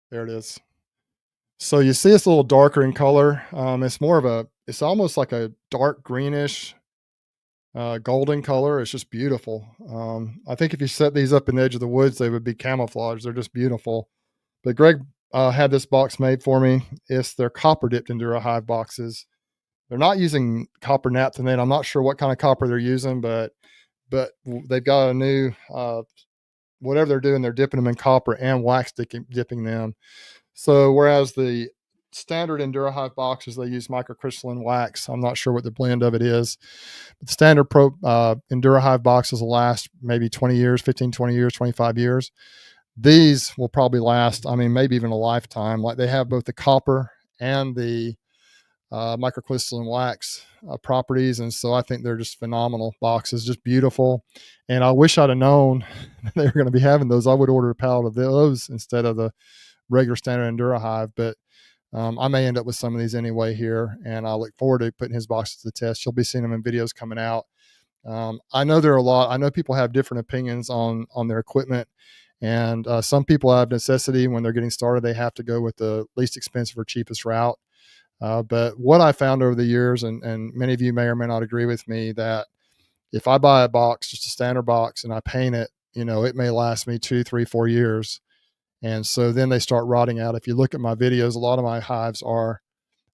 There it is. So you see it's a little darker in color. It's almost like a dark greenish, golden color. It's just beautiful. I think if you set these up in the edge of the woods, they would be camouflage. They're just beautiful. But Greg had this box made for me. They're copper dipped Endura hive boxes. They're not using copper naphthalate. I'm not sure what kind of copper they're using, but they've got a new whatever they're doing. They're dipping them in copper and wax dipping them. So whereas the standard Endura hive boxes, they use microcrystalline wax. I'm not sure what the blend of it is. But the standard Endura hive boxes will last maybe 20 years, 15, 20 years, 25 years. These will probably last, I mean, maybe even a lifetime. Like they have both the copper and the microcrystalline wax properties. And so I think they're just phenomenal boxes, just beautiful. And I wish I'd have known they were going to be having those. I would order a pallet of those instead of the regular standard Endura hive. But I may end up with some of these anyway here, and I look forward to putting his boxes to the test. You'll be seeing them in videos coming out. I know I know people have different opinions on their equipment, and some people have necessity when they're getting started. They have to go with the least expensive or cheapest route. But what I found over the years, and many of you may or may not agree with me, that if I buy a box, just a standard box, and I paint it, it may last me 2, 3, 4 years. And so then they start rotting out. If you look at my videos, a lot of my hives are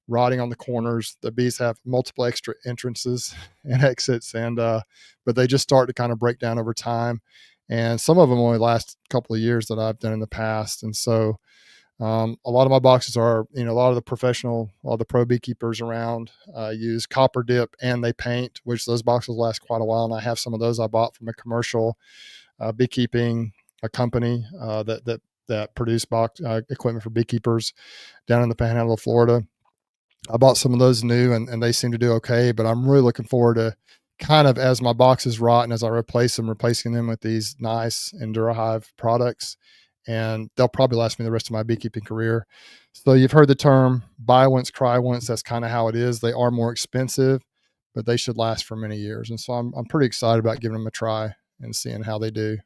rotting on the corners. The bees have multiple extra entrances and exits, but they just start to kind of break down over time. And some of them only last a couple of years that I've done in the past. And so a lot of my boxes are, a lot of the pro beekeepers around use copper dip and they paint, which those boxes last quite a while. And I have some of those I bought from a commercial beekeeping company that produce box equipment for beekeepers down in the panhandle of Florida. I bought some of those new and they seem to do okay, but I'm really looking forward to kind of, as my boxes rot and as I replacing them with these nice Endura hive products, and they'll probably last me the rest of my beekeeping career. So you've heard the term buy once, cry once. That's kind of how it is. They are more expensive, but they should last for many years. And so I'm pretty excited about giving them a try and seeing how they do.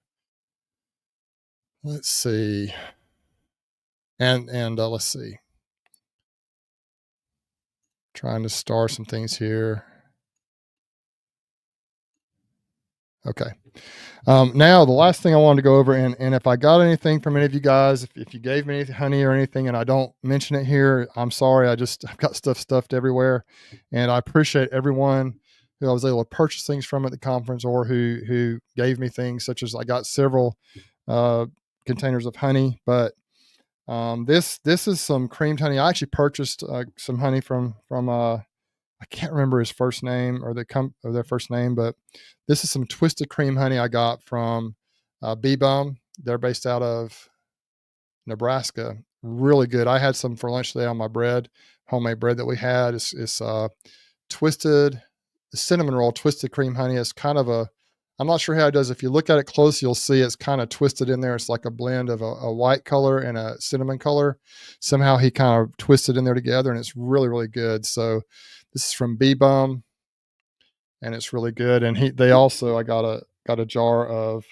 Let's see. And let's see. Trying to star some things here. Okay. Now, the last thing I wanted to go over, and if I got anything from any of you guys, if you gave me any honey or anything and I don't mention it here, I'm sorry. I've got stuff stuffed everywhere. And I appreciate everyone who I was able to purchase things from at the conference or who gave me things, such as I got several containers of honey. But this is some creamed honey. I actually purchased some honey from I can't remember his first name or their first name, but this is some twisted cream honey I got from Bee Bum. They're based out of Nebraska. Really good. I had some for lunch today on my bread, homemade bread that we had. It's twisted cinnamon roll, twisted cream honey. It's kind of I'm not sure how it does. If you look at it close, you'll see it's kind of twisted in there. It's like a blend of a white color and a cinnamon color. Somehow he kind of twisted in there together, and it's really, really good. So this is from Bee Bum, and it's really good. And they also, I got a jar of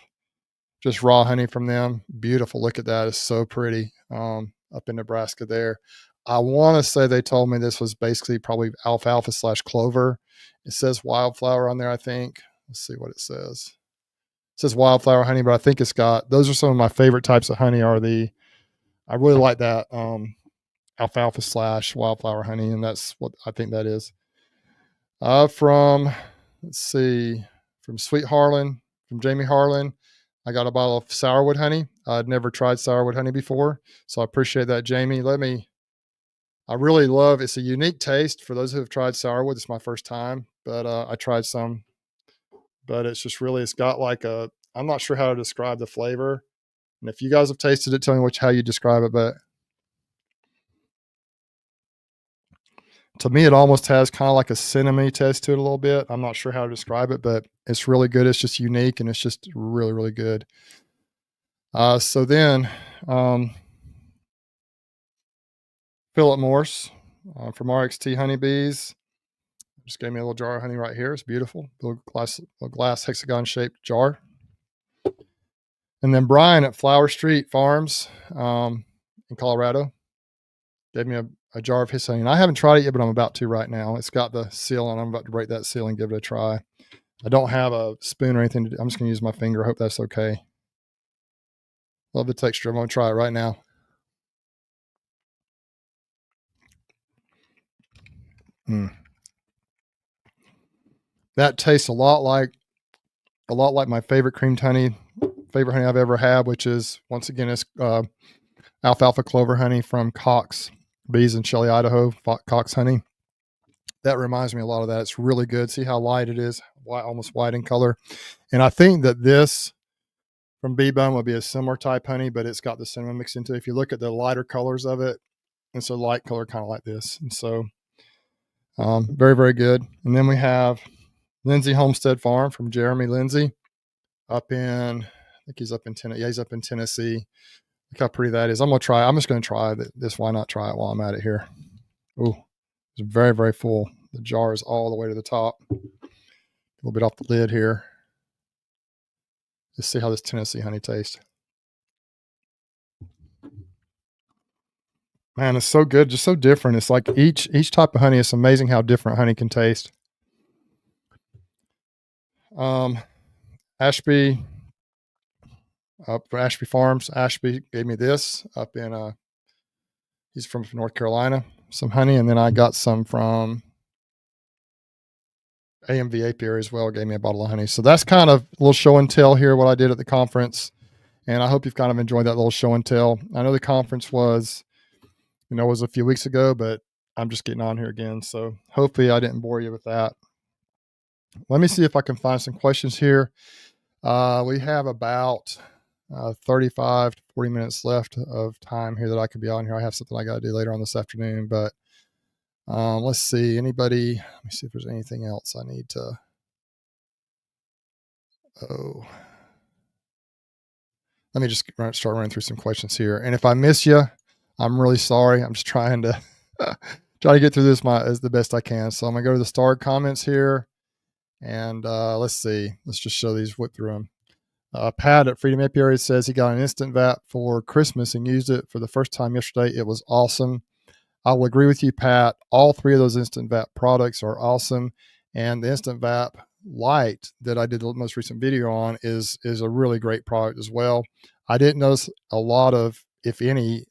just raw honey from them. Beautiful. Look at that. It's so pretty. Up in Nebraska there. I want to say they told me this was basically probably alfalfa/clover. It says wildflower on there, I think. Let's see what it says. It says wildflower honey, but I think those are some of my favorite types of honey I really like that alfalfa/wildflower honey, and that's what I think that is. From Sweet Harlan, from Jamie Harlan, I got a bottle of sourwood honey. I'd never tried sourwood honey before, so I appreciate that, Jamie. I really love, it's a unique taste. For those who have tried sourwood, it's my first time, but I tried some, but it's got I'm not sure how to describe the flavor. And if you guys have tasted it, tell me how you describe it, but to me, it almost has kind of like a cinnamon taste to it a little bit. I'm not sure how to describe it, but it's really good. It's just unique, and it's just really, really good. So then, Philip Morse from RXT Honeybees just gave me a little jar of honey right here. It's beautiful. Little glass hexagon-shaped jar. And then Brian at Flower Street Farms in Colorado gave me a jar of his honey. And I haven't tried it yet, but I'm about to right now. It's got the seal, and I'm about to break that seal and give it a try. I don't have a spoon or anything to do. I'm just going to use my finger. I hope that's okay. Love the texture. I'm going to try it right now. That tastes a lot like my favorite creamed honey, favorite honey I've ever had, which is, once again, it's alfalfa clover honey from Cox Bees in Shelley, Idaho. Cox honey. That reminds me a lot of that. It's really good. See how light it is, almost white in color. And I think that this from Bee Bum would be a similar type honey, but it's got the cinnamon mixed into it. If you look at the lighter colors of it, it's a light color kind of like this. And so very, very good. And then we have Lindsay Homestead Farm from Jeremy Lindsay I think he's up in Tennessee. Yeah, he's up in Tennessee. Look how pretty that is. I'm just going to try this. Why not try it while I'm at it here? Oh, it's very, very full. The jar is all the way to the top. A little bit off the lid here. Let's see how this Tennessee honey tastes. Man, it's so good. Just so different. It's like each type of honey. It's amazing how different honey can taste. Ashby, for Ashby Farms. Ashby gave me this up in, he's from North Carolina, some honey. And then I got some from AMV Apiary as well, gave me a bottle of honey. So that's kind of a little show and tell here, what I did at the conference. And I hope you've kind of enjoyed that little show and tell. I know the conference was a few weeks ago, but I'm just getting on here again. So hopefully I didn't bore you with that. Let me see if I can find some questions here. We have about 35 to 40 minutes left of time here that I could be on here. I have something I got to do later on this afternoon, but let's see. Let me see if there's anything else I need to. Let me just start running through some questions here. And if I miss you, I'm really sorry. I'm just trying to get through this as the best I can. So I'm gonna go to the starred comments here, and let's see. Let's just show these, whip through them. Pat at Freedom Apiary says he got an instant vat for Christmas and used it for the first time yesterday. It was awesome. I will agree with you, Pat. All three of those instant vat products are awesome, and the instant vat light that I did the most recent video on is a really great product as well. I didn't notice a lot of, if any,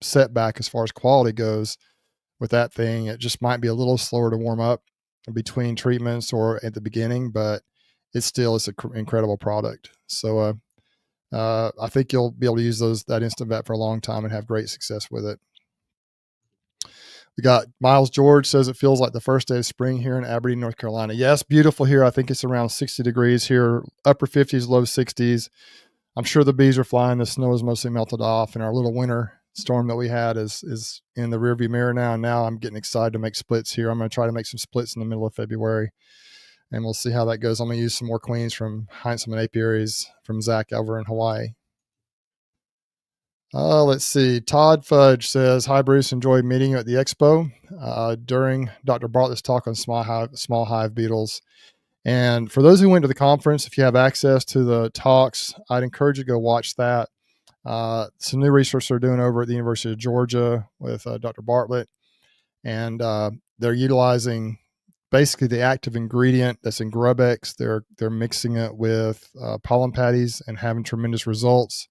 setback as far as quality goes with that thing. It just might be a little slower to warm up between treatments or at the beginning, but it's an incredible product. So I think you'll be able to use that instant vet for a long time and have great success with it. We got Miles George says it feels like the first day of spring here in Aberdeen, North Carolina. Yes, beautiful here. I think it's around 60 degrees here, upper 50s, low 60s. I'm sure the bees are flying. The snow is mostly melted off, and our little winter storm that we had is in the rearview mirror now. And now I'm getting excited to make splits here. I'm going to try to make some splits in the middle of February, and we'll see how that goes. I'm going to use some more queens from Heinzman apiaries from Zach over in Hawaii. Let's see. Todd Fudge says, hi, Bruce. Enjoyed meeting you at the Expo during Dr. Bartlett's talk on small hive beetles. And for those who went to the conference, if you have access to the talks, I'd encourage you to go watch that. Some new research they're doing over at the University of Georgia with Dr. Bartlett. And they're utilizing basically the active ingredient that's in GrubX. They're mixing it with pollen patties and having tremendous results.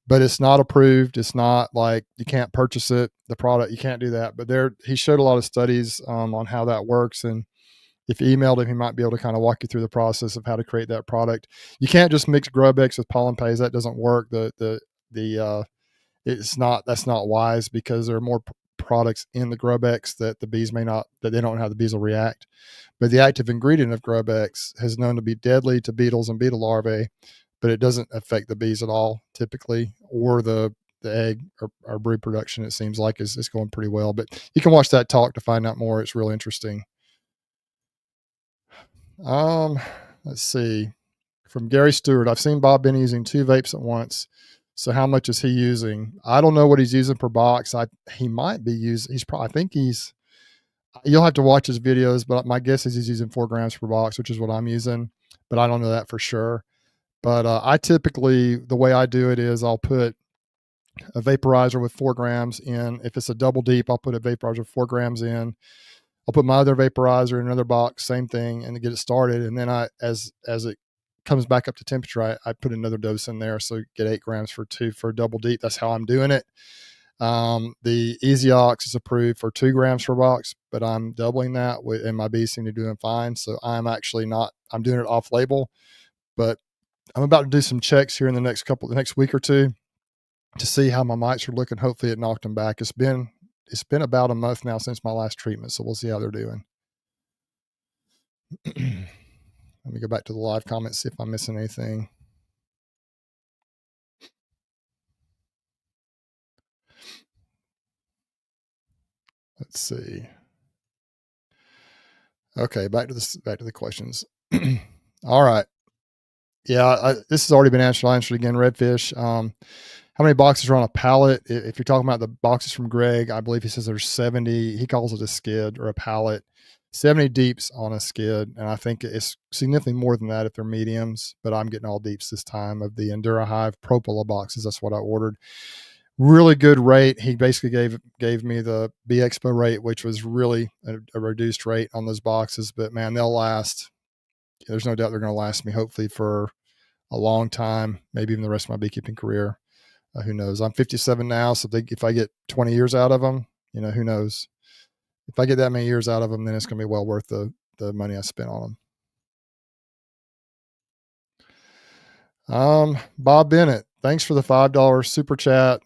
But it's not approved. It's not like you can't purchase it, the product. You can't do that. But he showed a lot of studies on how that works. And if you emailed him, he might be able to kind of walk you through the process of how to create that product. You can't just mix GrubX with pollen patties. That doesn't work. That's not wise, because there are more products in the GrubX that they don't know how the bees will react. But the active ingredient of GrubX has known to be deadly to beetles and beetle larvae, but it doesn't affect the bees at all typically, or the egg or brood production. It seems like is going pretty well, but you can watch that talk to find out more. It's real interesting. Let's see. From Gary Stewart, I've seen Bob Benny using 2 vapes at once. So how much is he using? I don't know what he's using per box. He might be using, you'll have to watch his videos, but my guess is he's using 4 grams per box, which is what I'm using, but I don't know that for sure. But I typically, the way I do it is I'll put a vaporizer with 4 grams in. If it's a double deep, I'll put a vaporizer with 4 grams in. I'll put my other vaporizer in another box, same thing, and to get it started. And then as it comes back up to temperature, I put another dose in there. So get 8 grams for a double deep. That's how I'm doing it. The Easy Ox is approved for 2 grams per box, but I'm doubling that and my bees seem to be doing fine. So I'm doing it off label, but I'm about to do some checks here in the next week or two to see how my mites are looking. Hopefully it knocked them back. It's been about a month now since my last treatment, so we'll see how they're doing. Let me go back to the live comments, see if I'm missing anything. Let's see. Okay, back to the questions. All right. Yeah, this has already been answered. I'll answer it again. Redfish. How many boxes are on a pallet? If you're talking about the boxes from Greg, I believe he says there's 70. He calls it a skid or a pallet. 70 deeps on a skid, and I think it's significantly more than that if they're mediums, but I'm getting all deeps this time of the Endura Hive Propola boxes. That's what I ordered. Really good rate. He basically gave me the Bee Expo rate, which was really a reduced rate on those boxes, but man, they'll last. There's no doubt they're going to last me, hopefully, for a long time, maybe even the rest of my beekeeping career. Who knows? I'm 57 now, so if I get 20 years out of them, who knows? If I get that many years out of them, then it's going to be well worth the money I spent on them. Bob Bennett, thanks for the $5 super chat.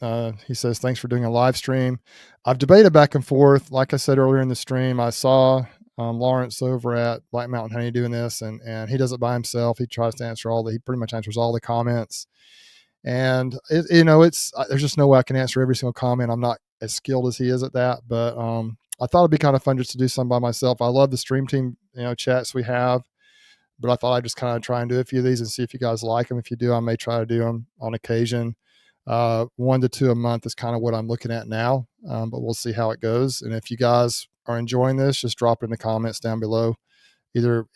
He says, thanks for doing a live stream. I've debated back and forth. Like I said earlier in the stream, I saw Lawrence over at Black Mountain Honey doing this, and he does it by himself. He tries to he pretty much answers all the comments. And there's just no way I can answer every single comment. I'm not as skilled as he is at that, but I thought it'd be kind of fun just to do some by myself. I love the stream team, chats we have, but I thought I'd just kind of try and do a few of these and see if you guys like them. If you do, I may try to do them on occasion. 1 to 2 a month is kind of what I'm looking at now, but we'll see how it goes. And if you guys are enjoying this, just drop it in the comments down below,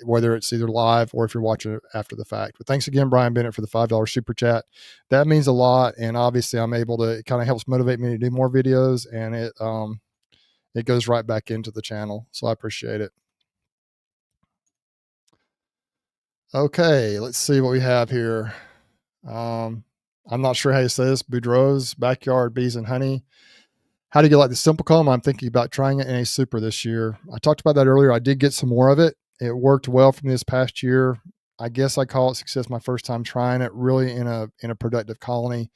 whether it's live or if you're watching it after the fact. But thanks again, Brian Bennett, for the $5 super chat. That means a lot. And obviously it kind of helps motivate me to do more videos, and it goes right back into the channel. So I appreciate it. Okay, let's see what we have here. Um, I'm not sure how you say this. Boudreaux's Backyard Bees and Honey. How do you like the simple comb? I'm thinking about trying it in a super this year. I talked about that earlier. I did get some more of it. It worked well for me this past year. I guess I call it success my first time trying it really in a productive colony.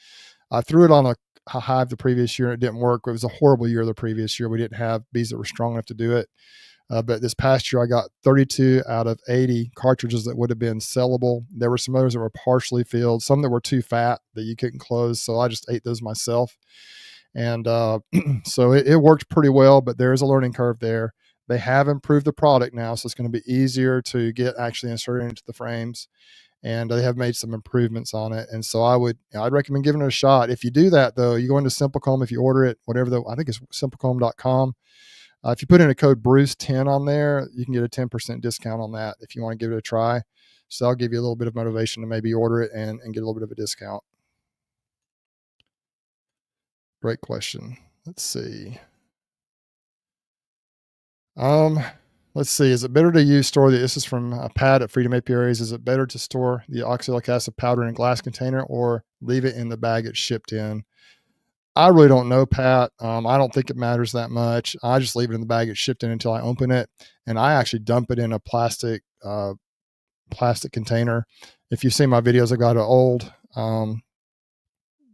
I threw it on a hive the previous year and it didn't work. It was a horrible year the previous year. We didn't have bees that were strong enough to do it. But this past year, I got 32 out of 80 cartridges that would have been sellable. There were some others that were partially filled, some that were too fat that you couldn't close. So I just ate those myself. And so it worked pretty well, but there is a learning curve there. They have improved the product now, so it's going to be easier to get actually inserted into the frames. And they have made some improvements on it. And so I'd recommend giving it a shot. If you do that, though, you go into Simplecomb, if you order it, I think it's simplecomb.com. If you put in a code Bruce10 on there, you can get a 10% discount on that if you want to give it a try. So I'll give you a little bit of motivation to maybe order it and get a little bit of a discount. Great question. Let's see. Let's see. Is it better to store this is from a Pat at Freedom Apiaries. Is it better to store the oxalic acid powder in a glass container or leave it in the bag it's shipped in? I really don't know, Pat. I don't think it matters that much. I just leave it in the bag it's shipped in until I open it, and I actually dump it in a plastic container. If you see my videos, I got an old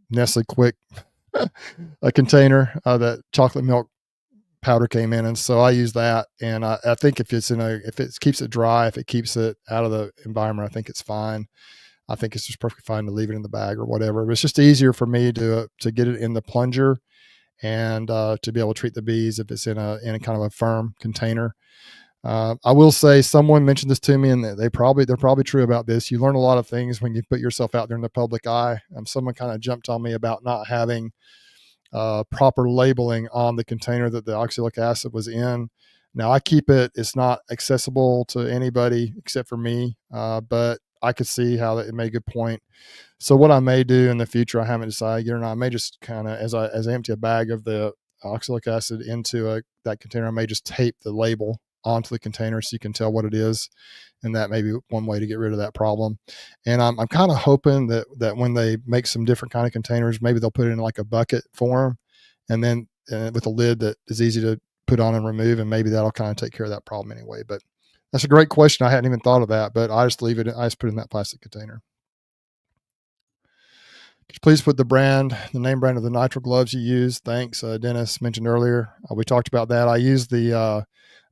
Nestle Quick a container that chocolate milk powder came in, and so I use that. And I think if it keeps it dry, if it keeps it out of the environment, I think it's fine. I think it's just perfectly fine to leave it in the bag or whatever. But it's just easier for me to get it in the plunger and to be able to treat the bees if it's in a kind of a firm container. I will say someone mentioned this to me, and they're probably true about this. You learn a lot of things when you put yourself out there in the public eye. Someone kind of jumped on me about not having proper labeling on the container that the oxalic acid was in. Now I keep it; it's not accessible to anybody except for me, but I could see how it made a good point. So what I may do in the future, I haven't decided yet or not. I may just kind of, as I empty a bag of the oxalic acid into that container, I may just tape the label onto the container so you can tell what it is, and that may be one way to get rid of that problem. And I'm kind of hoping that when they make some different kind of containers, maybe they'll put it in like a bucket form, and then with a lid that is easy to put on and remove, and maybe that'll kind of take care of that problem anyway. But that's a great question. I hadn't even thought of that, but I just leave it. I just put it in that plastic container. Please put the name brand of the nitrile gloves you use. Thanks. Dennis mentioned earlier. We talked about that. I use the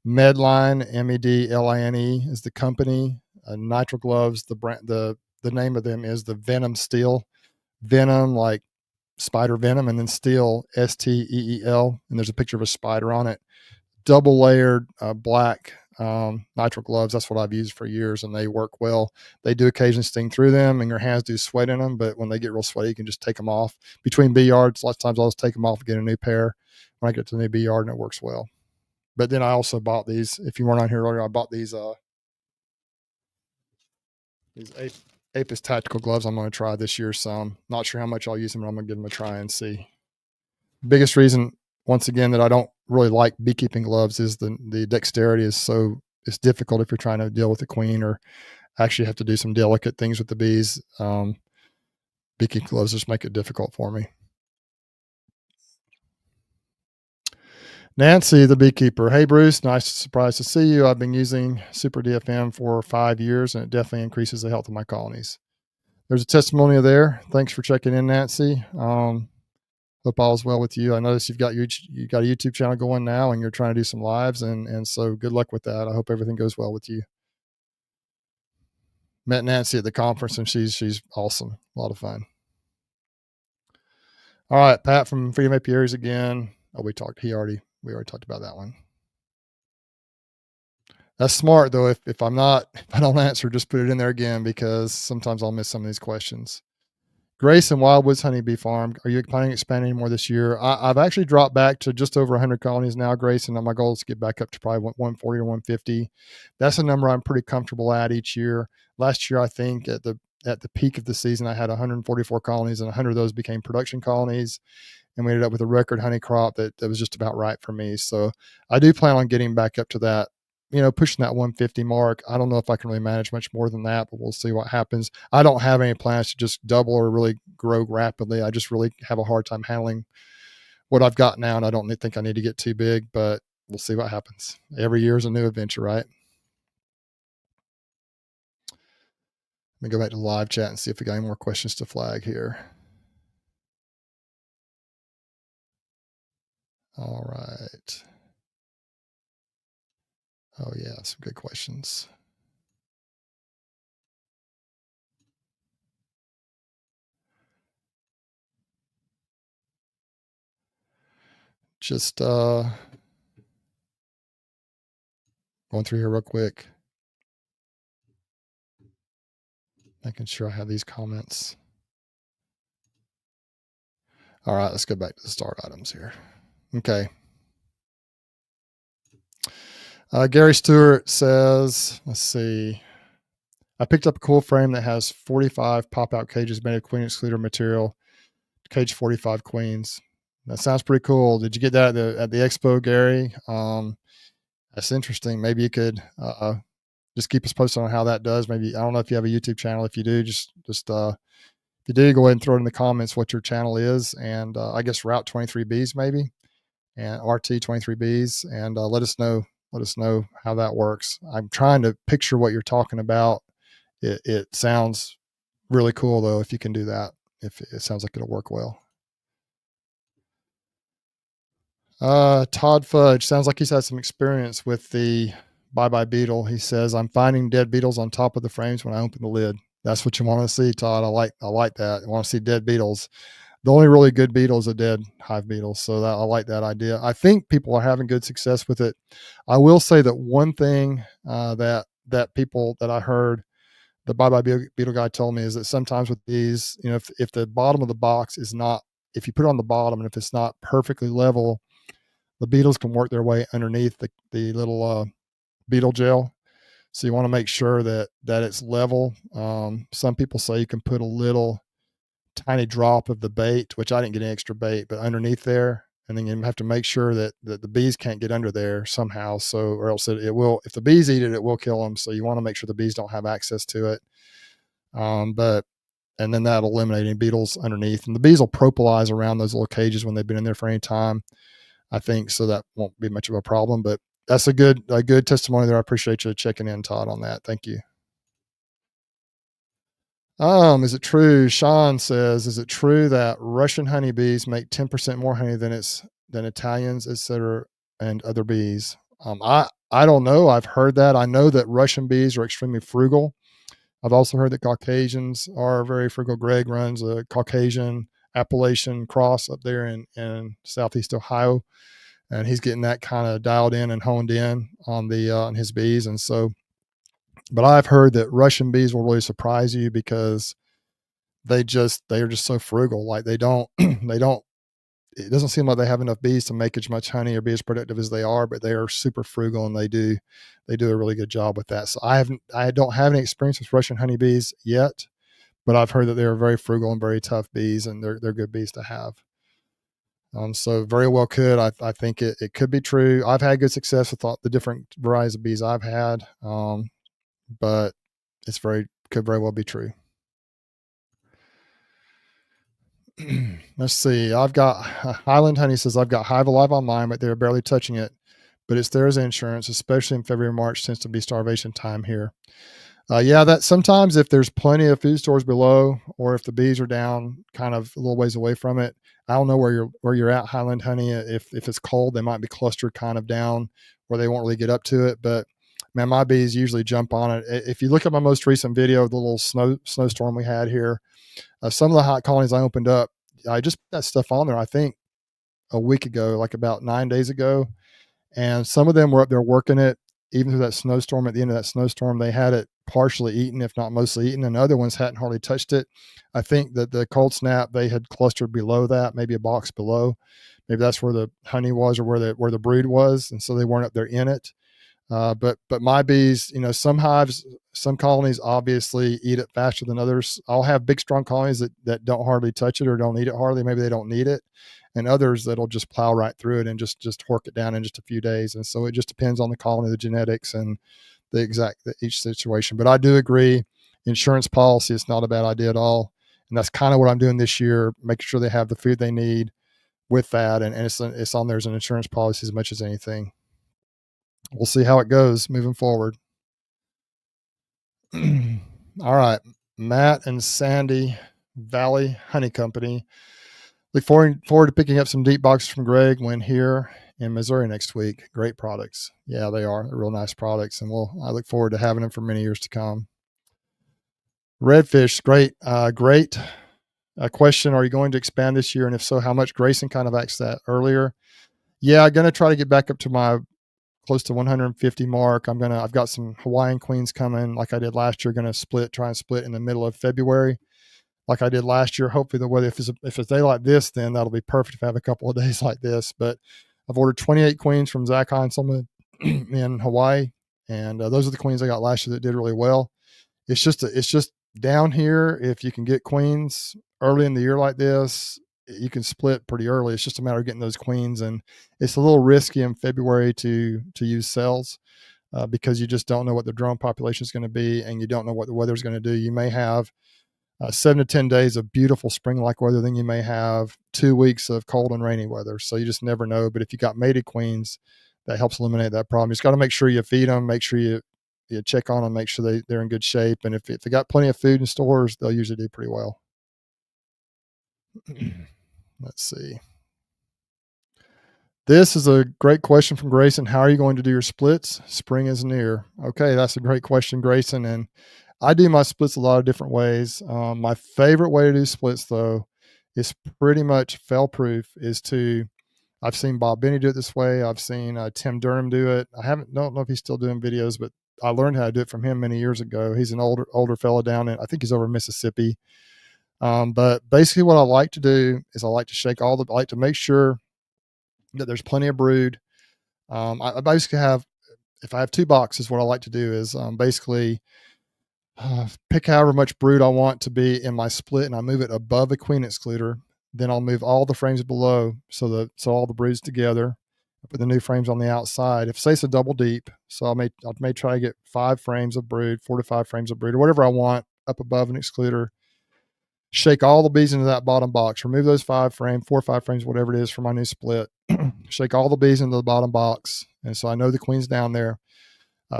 Medline, Medline is the company. Nitrile gloves, the name of them is the Venom Steel. Venom, like spider venom, and then Steel, Steel. And there's a picture of a spider on it. Double layered black nitrile gloves. That's what I've used for years, and they work well. They do occasionally sting through them, and your hands do sweat in them, but when they get real sweaty, you can just take them off. Between bee yards, lots of times I'll just take them off and get a new pair when I get to the new bee yard, and it works well. But then I also bought these. If you weren't on here earlier, I bought these Apis tactical gloves. I'm going to try this year some. Not sure how much I'll use them, but I'm going to give them a try and see. Biggest reason, once again, that I don't really like beekeeping gloves is the dexterity it's difficult if you're trying to deal with the queen or actually have to do some delicate things with the bees. Beekeeping gloves just make it difficult for me. Nancy, the beekeeper. Hey, Bruce, nice surprise to see you. I've been using Super DFM for 5 years, and it definitely increases the health of my colonies. There's a testimonial there. Thanks for checking in, Nancy. Hope all is well with you. I notice you got a YouTube channel going now, and you're trying to do some lives, and so good luck with that. I hope everything goes well with you. Met Nancy at the conference, and she's awesome. A lot of fun. All right, Pat from Freedom Apiaries again. Oh, we already talked about that one. That's smart though. If I don't answer, just put it in there again, because sometimes I'll miss some of these questions. Grace and Wildwoods Honeybee Farm. Are you planning to expand any more this year? I've actually dropped back to just over 100 colonies now, Grace, and my goal is to get back up to probably 140 or 150. That's a number I'm pretty comfortable at each year. Last year, I think at the peak of the season, I had 144 colonies, and 100 of those became production colonies, and we ended up with a record honey crop that was just about right for me. So I do plan on getting back up to that, pushing that 150 mark. I don't know if I can really manage much more than that, but we'll see what happens. I don't have any plans to just double or really grow rapidly. I just really have a hard time handling what I've got now, and I don't think I need to get too big, but we'll see what happens. Every year is a new adventure, right? Let me go back to live chat and see if we got any more questions to flag here. All right. Oh yeah, some good questions. Just going through here real quick. Making sure I have these comments. All right, let's go back to the start items here. Okay. Gary Stewart says, let's see. I picked up a cool frame that has 45 pop-out cages made of queen excluder material, cage 45 queens. That sounds pretty cool. Did you get that at the Expo, Gary? That's interesting. Maybe you could just keep us posted on how that does. Maybe, I don't know if you have a YouTube channel. If you do, just if you do, go ahead and throw it in the comments what your channel is, and I guess Route 23Bs maybe, and RT 23Bs, and let us know how that works. I'm trying to picture what you're talking about. It sounds really cool though if you can do that. If it sounds like it'll work well. Todd Fudge sounds like he's had some experience with the Bye Beetle. He says, I'm finding dead beetles on top of the frames when I open the lid. That's what you want to see, Todd. I like that. I want to see dead beetles. The only really good beetle is a dead hive beetle. So I like that idea. I think people are having good success with it. I will say that one thing that people that I heard the Bye Beetle guy told me is that sometimes with these, if the bottom of the box is not, if you put it on the bottom and if it's not perfectly level, the beetles can work their way underneath the little beetle gel. So you want to make sure that it's level. Some people say you can put a little tiny drop of the bait, which I didn't get any extra bait, but underneath there, and then you have to make sure that the bees can't get under there somehow. So, or else it will, if the bees eat it, it will kill them. So you want to make sure the bees don't have access to it. And then that'll eliminate any beetles underneath, and the bees will propolize around those little cages when they've been in there for any time, I think. So that won't be much of a problem, but that's a good testimony there. I appreciate you checking in, Todd, on that. Thank you. Is it true? Sean says, is it true that Russian honeybees make 10% more honey than Italians, etc., and other bees? I don't know. I've heard that. I know that Russian bees are extremely frugal. I've also heard that Caucasians are very frugal. Greg runs a Caucasian Appalachian cross up there in Southeast Ohio, and he's getting that kind of dialed in and honed in on on his bees. And so, but I've heard that Russian bees will really surprise you because they are just so frugal. Like they don't, it doesn't seem like they have enough bees to make as much honey or be as productive as they are, but they are super frugal and they do a really good job with that. So I don't have any experience with Russian honeybees yet, but I've heard that they're very frugal and very tough bees, and they're good bees to have. So very well could. I think it could be true. I've had good success with all the different varieties of bees I've had, but could very well be true. Let's see. I've got Highland Honey says, I've got Hive Alive on mine, but they're barely touching it. But it's theirs insurance, especially in February, March, tends to be starvation time here. Yeah, that sometimes if there's plenty of food stores below, or if the bees are down kind of a little ways away from it, I don't know where you're at, Highland Honey. If it's cold, they might be clustered kind of down where they won't really get up to it. But man, my bees usually jump on it. If you look at my most recent video of the little snowstorm we had here, some of the hot colonies I opened up, I just put that stuff on there, I think a week ago, like about 9 days ago. And some of them were up there working it, even through that snowstorm. At the end of that snowstorm, they had it partially eaten, if not mostly eaten, and other ones hadn't hardly touched it. I think that the cold snap, they had clustered below that, maybe a box below. Maybe that's where the honey was, or where the brood was, and so they weren't up there in it. But my bees, some hives, some colonies obviously eat it faster than others. I'll have big, strong colonies that don't hardly touch it or don't eat it hardly. Maybe they don't need it. and others that'll just plow right through it and just hork it down in just a few days. And so it just depends on the colony, the genetics, and each situation. But I do agree, insurance policy is not a bad idea at all. And that's kind of what I'm doing this year, making sure they have the food they need with that. And it's on there as an insurance policy as much as anything. We'll see how it goes moving forward. All right. Matt and Sandy Valley Honey Company. Look forward to picking up some deep boxes from Greg when here in Missouri next week. Great products. Yeah, they are. They're real nice products. And I look forward to having them for many years to come. Redfish, great. Great question. Are you going to expand this year? And if so, how much? Grayson kind of asked that earlier. Yeah, I'm going to try to get back up to my close to 150 mark. I've got some Hawaiian queens coming like I did last year. Going to try and split in the middle of February like I did last year. Hopefully the weather, if it's a day like this, then that'll be perfect if I have a couple of days like this. But I've ordered 28 queens from Zach Heinzelman in Hawaii. And those are the queens I got last year that did really well. It's just down here. If you can get queens early in the year like this, you can split pretty early. It's just a matter of getting those queens, and it's a little risky in February to use cells because you just don't know what the drone population is going to be, and you don't know what the weather is going to do. You may have 7 to 10 days of beautiful spring-like weather, then you may have 2 weeks of cold and rainy weather. So you just never know. But if you got mated queens, that helps eliminate that problem. You just got to make sure you feed them, make sure you check on them, make sure they're in good shape. And if they got plenty of food in stores, they'll usually do pretty well. Let's see. This is a great question from Grayson. How are you going to do your splits? Spring is near. Okay, that's a great question, Grayson. And I do my splits a lot of different ways. My favorite way to do splits, though, is pretty much fail-proof. I've seen Bob Benny do it this way. I've seen Tim Durham do it. Don't know if he's still doing videos, but I learned how to do it from him many years ago. He's an older fellow down in, I think he's over in Mississippi. But basically what I like to do is I like to make sure that there's plenty of brood. I basically if I have 2 boxes, what I like to do is basically pick however much brood I want to be in my split, and I move it above the queen excluder. Then I'll move all the frames below so all the brood's together. I put the new frames on the outside. If say it's a double deep, so I may try to get 5 frames of brood, 4 to 5 frames of brood, or whatever I want up above an excluder. Shake all the bees into that bottom box. Remove those 4 or 5 frames, whatever it is for my new split. Shake all the bees into the bottom box, and so I know the queen's down there.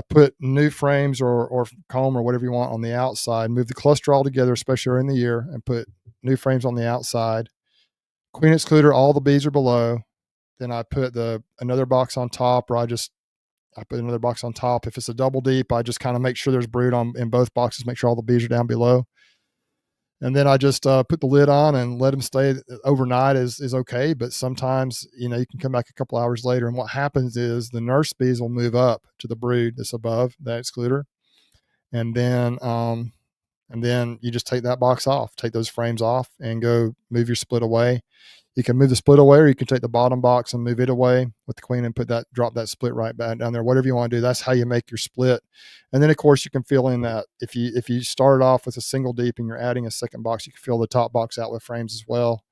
Put new frames or comb or whatever you want on the outside. Move the cluster all together, especially early in the year, and put new frames on the outside. Queen excluder, all the bees are below. Then I put another box on top, or I put another box on top. If it's a double deep, I just kind of make sure there's brood in both boxes, make sure all the bees are down below. And then I just put the lid on and let them stay overnight is okay. But sometimes, you can come back a couple hours later, and what happens is the nurse bees will move up to the brood that's above that excluder. And then you just take that box off, take those frames off, and go move your split away. You can move the split away, or you can take the bottom box and move it away with the queen and drop that split right back down there. Whatever you want to do, that's how you make your split. And then of course you can fill in that. If you started off with a single deep and you're adding a second box, you can fill the top box out with frames as well.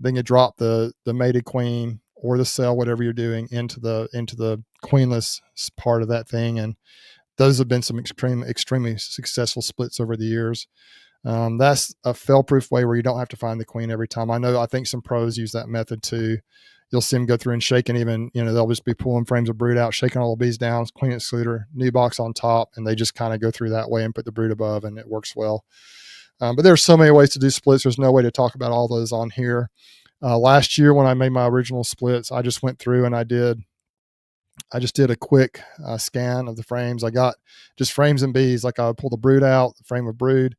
Then you drop the mated queen or the cell, whatever you're doing, into the queenless part of that thing. And those have been some extremely successful splits over the years. That's a fail-proof way where you don't have to find the queen every time. I think some pros use that method too. You'll see them go through and shake, and even, they'll just be pulling frames of brood out, shaking all the bees down, queen excluder, new box on top, and they just kind of go through that way and put the brood above, and it works well. But there's so many ways to do splits. There's no way to talk about all those on here. Last year when I made my original splits, I just went through and I just did a quick scan of the frames. I got just frames and bees. Like I would pull the brood out, the frame of brood.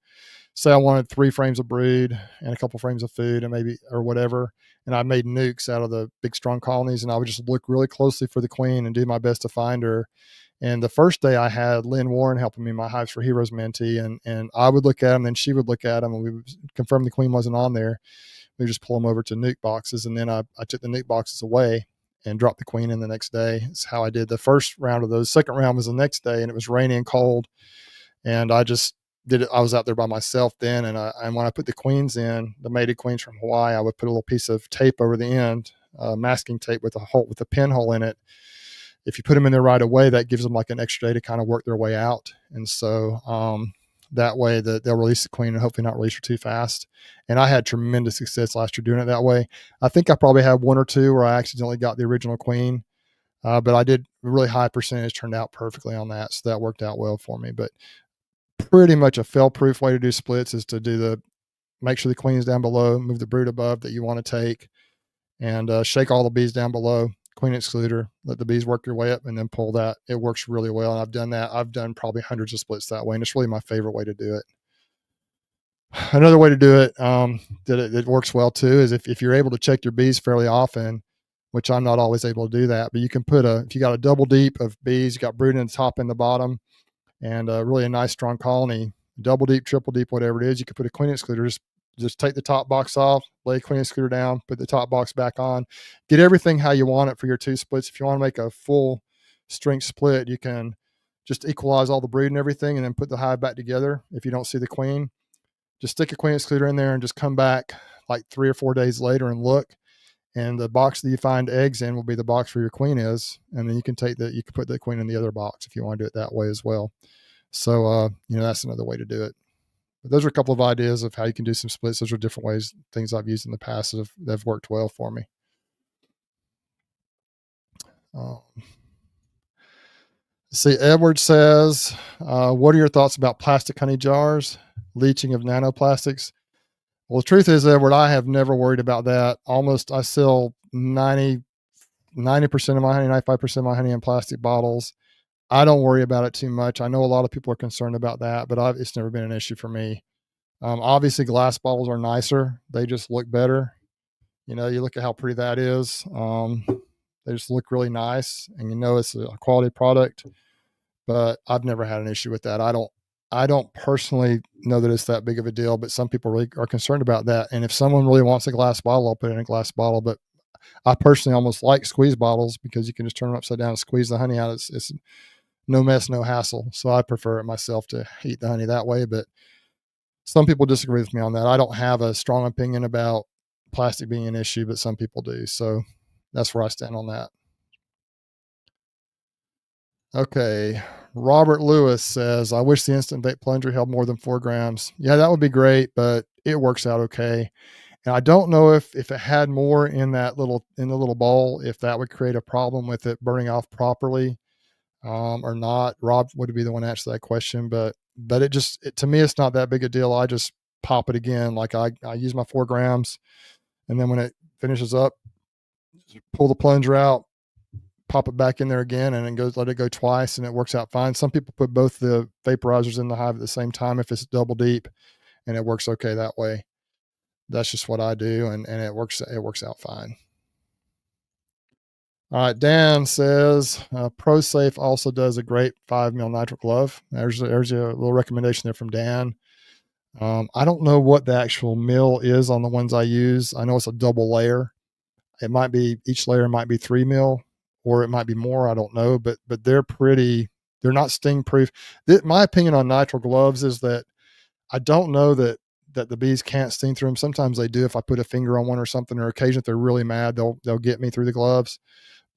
Say I wanted 3 frames of brood and a couple frames of food and maybe, or whatever. And I made nukes out of the big, strong colonies, and I would just look really closely for the queen and do my best to find her. And the first day I had Lynn Warren helping me, my Hives for Heroes mentee, and I would look at them, then she would look at them, and we would confirm the queen wasn't on there. We would just pull them over to nuke boxes. And then I took the nuke boxes away and dropped the queen in the next day. It's how I did the first round of those. Second round was the next day, and it was rainy and cold. And I just did it. I was out there by myself then, and when I put the queens in, the mated queens from Hawaii, I would put a little piece of tape over the end, masking tape with a pinhole in it. If you put them in there right away, that gives them like an extra day to kind of work their way out. And so that way they'll release the queen and hopefully not release her too fast. And I had tremendous success last year doing it that way. I think I probably had one or two where I accidentally got the original queen, but I did a really high percentage, turned out perfectly on that. So that worked out well for me. But pretty much a fail-proof way to do splits is to make sure the queen is down below, move the brood above that you want to take, and shake all the bees down below, queen excluder, let the bees work your way up, and then pull that. It works really well. And I've done that. I've done probably hundreds of splits that way, and it's really my favorite way to do it. Another way to do it that works well too is if you're able to check your bees fairly often, which I'm not always able to do that, but you can if you got a double deep of bees, you got brood in the top and the bottom, and really a nice strong colony, double deep, triple deep, whatever it is, you can put a queen excluder, just take the top box off, lay a queen excluder down, put the top box back on, get everything how you want it for your 2 splits. If you want to make a full strength split, you can just equalize all the brood and everything and then put the hive back together. If you don't see the queen, just stick a queen excluder in there and just come back like 3 or 4 days later and look. And the box that you find eggs in will be the box where your queen is. And then you can put the queen in the other box if you want to do it that way as well. So, that's another way to do it. But those are a couple of ideas of how you can do some splits. Those are different ways, things I've used in the past that have worked well for me. See, Edward says, what are your thoughts about plastic honey jars, leaching of nanoplastics? Well, the truth is, Edward, I have never worried about that. I sell 90% of my honey, 95% of my honey in plastic bottles. I don't worry about it too much. I know a lot of people are concerned about that, but it's never been an issue for me. Obviously, glass bottles are nicer. They just look better. You look at how pretty that is. They just look really nice, and it's a quality product. But I've never had an issue with that. I don't personally know that it's that big of a deal, but some people really are concerned about that. And if someone really wants a glass bottle, I'll put it in a glass bottle. But I personally almost like squeeze bottles because you can just turn them upside down and squeeze the honey out. It's no mess, no hassle. So I prefer it myself to eat the honey that way. But some people disagree with me on that. I don't have a strong opinion about plastic being an issue, but some people do. So that's where I stand on that. Okay. Robert Lewis says, I wish the instant vape plunger held more than 4 grams. Yeah, that would be great, but it works out okay. And I don't know if it had more in the little bowl, if that would create a problem with it burning off properly or not. Rob would be the one to answer that question, but to me, it's not that big a deal. I just pop it again. Like I use my 4 grams, and then when it finishes up, pull the plunger out, pop it back in there again, and then let it go twice, and it works out fine. Some people put both the vaporizers in the hive at the same time if it's double deep, and it works okay that way. That's just what I do, and it works out fine. All right, Dan says ProSafe also does a great 5 mil nitrile glove. There's a little recommendation there from Dan. I don't know what the actual mil is on the ones I use. I know it's a double layer. It might be, each layer might be 3 mil, or it might be more. I don't know, but they're not sting proof. My opinion on nitrile gloves is that I don't know that the bees can't sting through them. Sometimes they do if I put a finger on one or something, or occasionally if they're really mad, they'll get me through the gloves.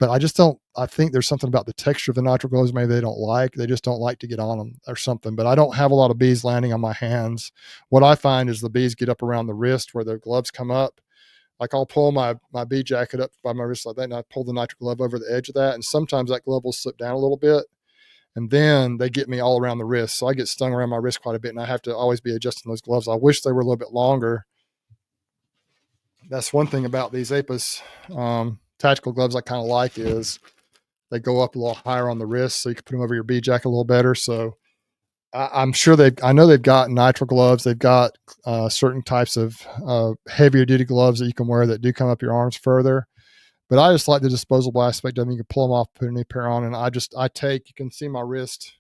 But I think there's something about the texture of the nitrile gloves maybe they don't like. They just don't like to get on them or something. But I don't have a lot of bees landing on my hands. What I find is the bees get up around the wrist where their gloves come up. Like I'll pull my bee jacket up by my wrist like that, and I pull the nitrile glove over the edge of that. And sometimes that glove will slip down a little bit. And then they get me all around the wrist. So I get stung around my wrist quite a bit, and I have to always be adjusting those gloves. I wish they were a little bit longer. That's one thing about these Apis tactical gloves I kind of like is they go up a little higher on the wrist, so you can put them over your bee jacket a little better. So I'm sure I know they've got nitrile gloves. They've got certain types of heavier duty gloves that you can wear that do come up your arms further. But I just like the disposable aspect of them. You can pull them off, put a new pair on, and you can see my wrist.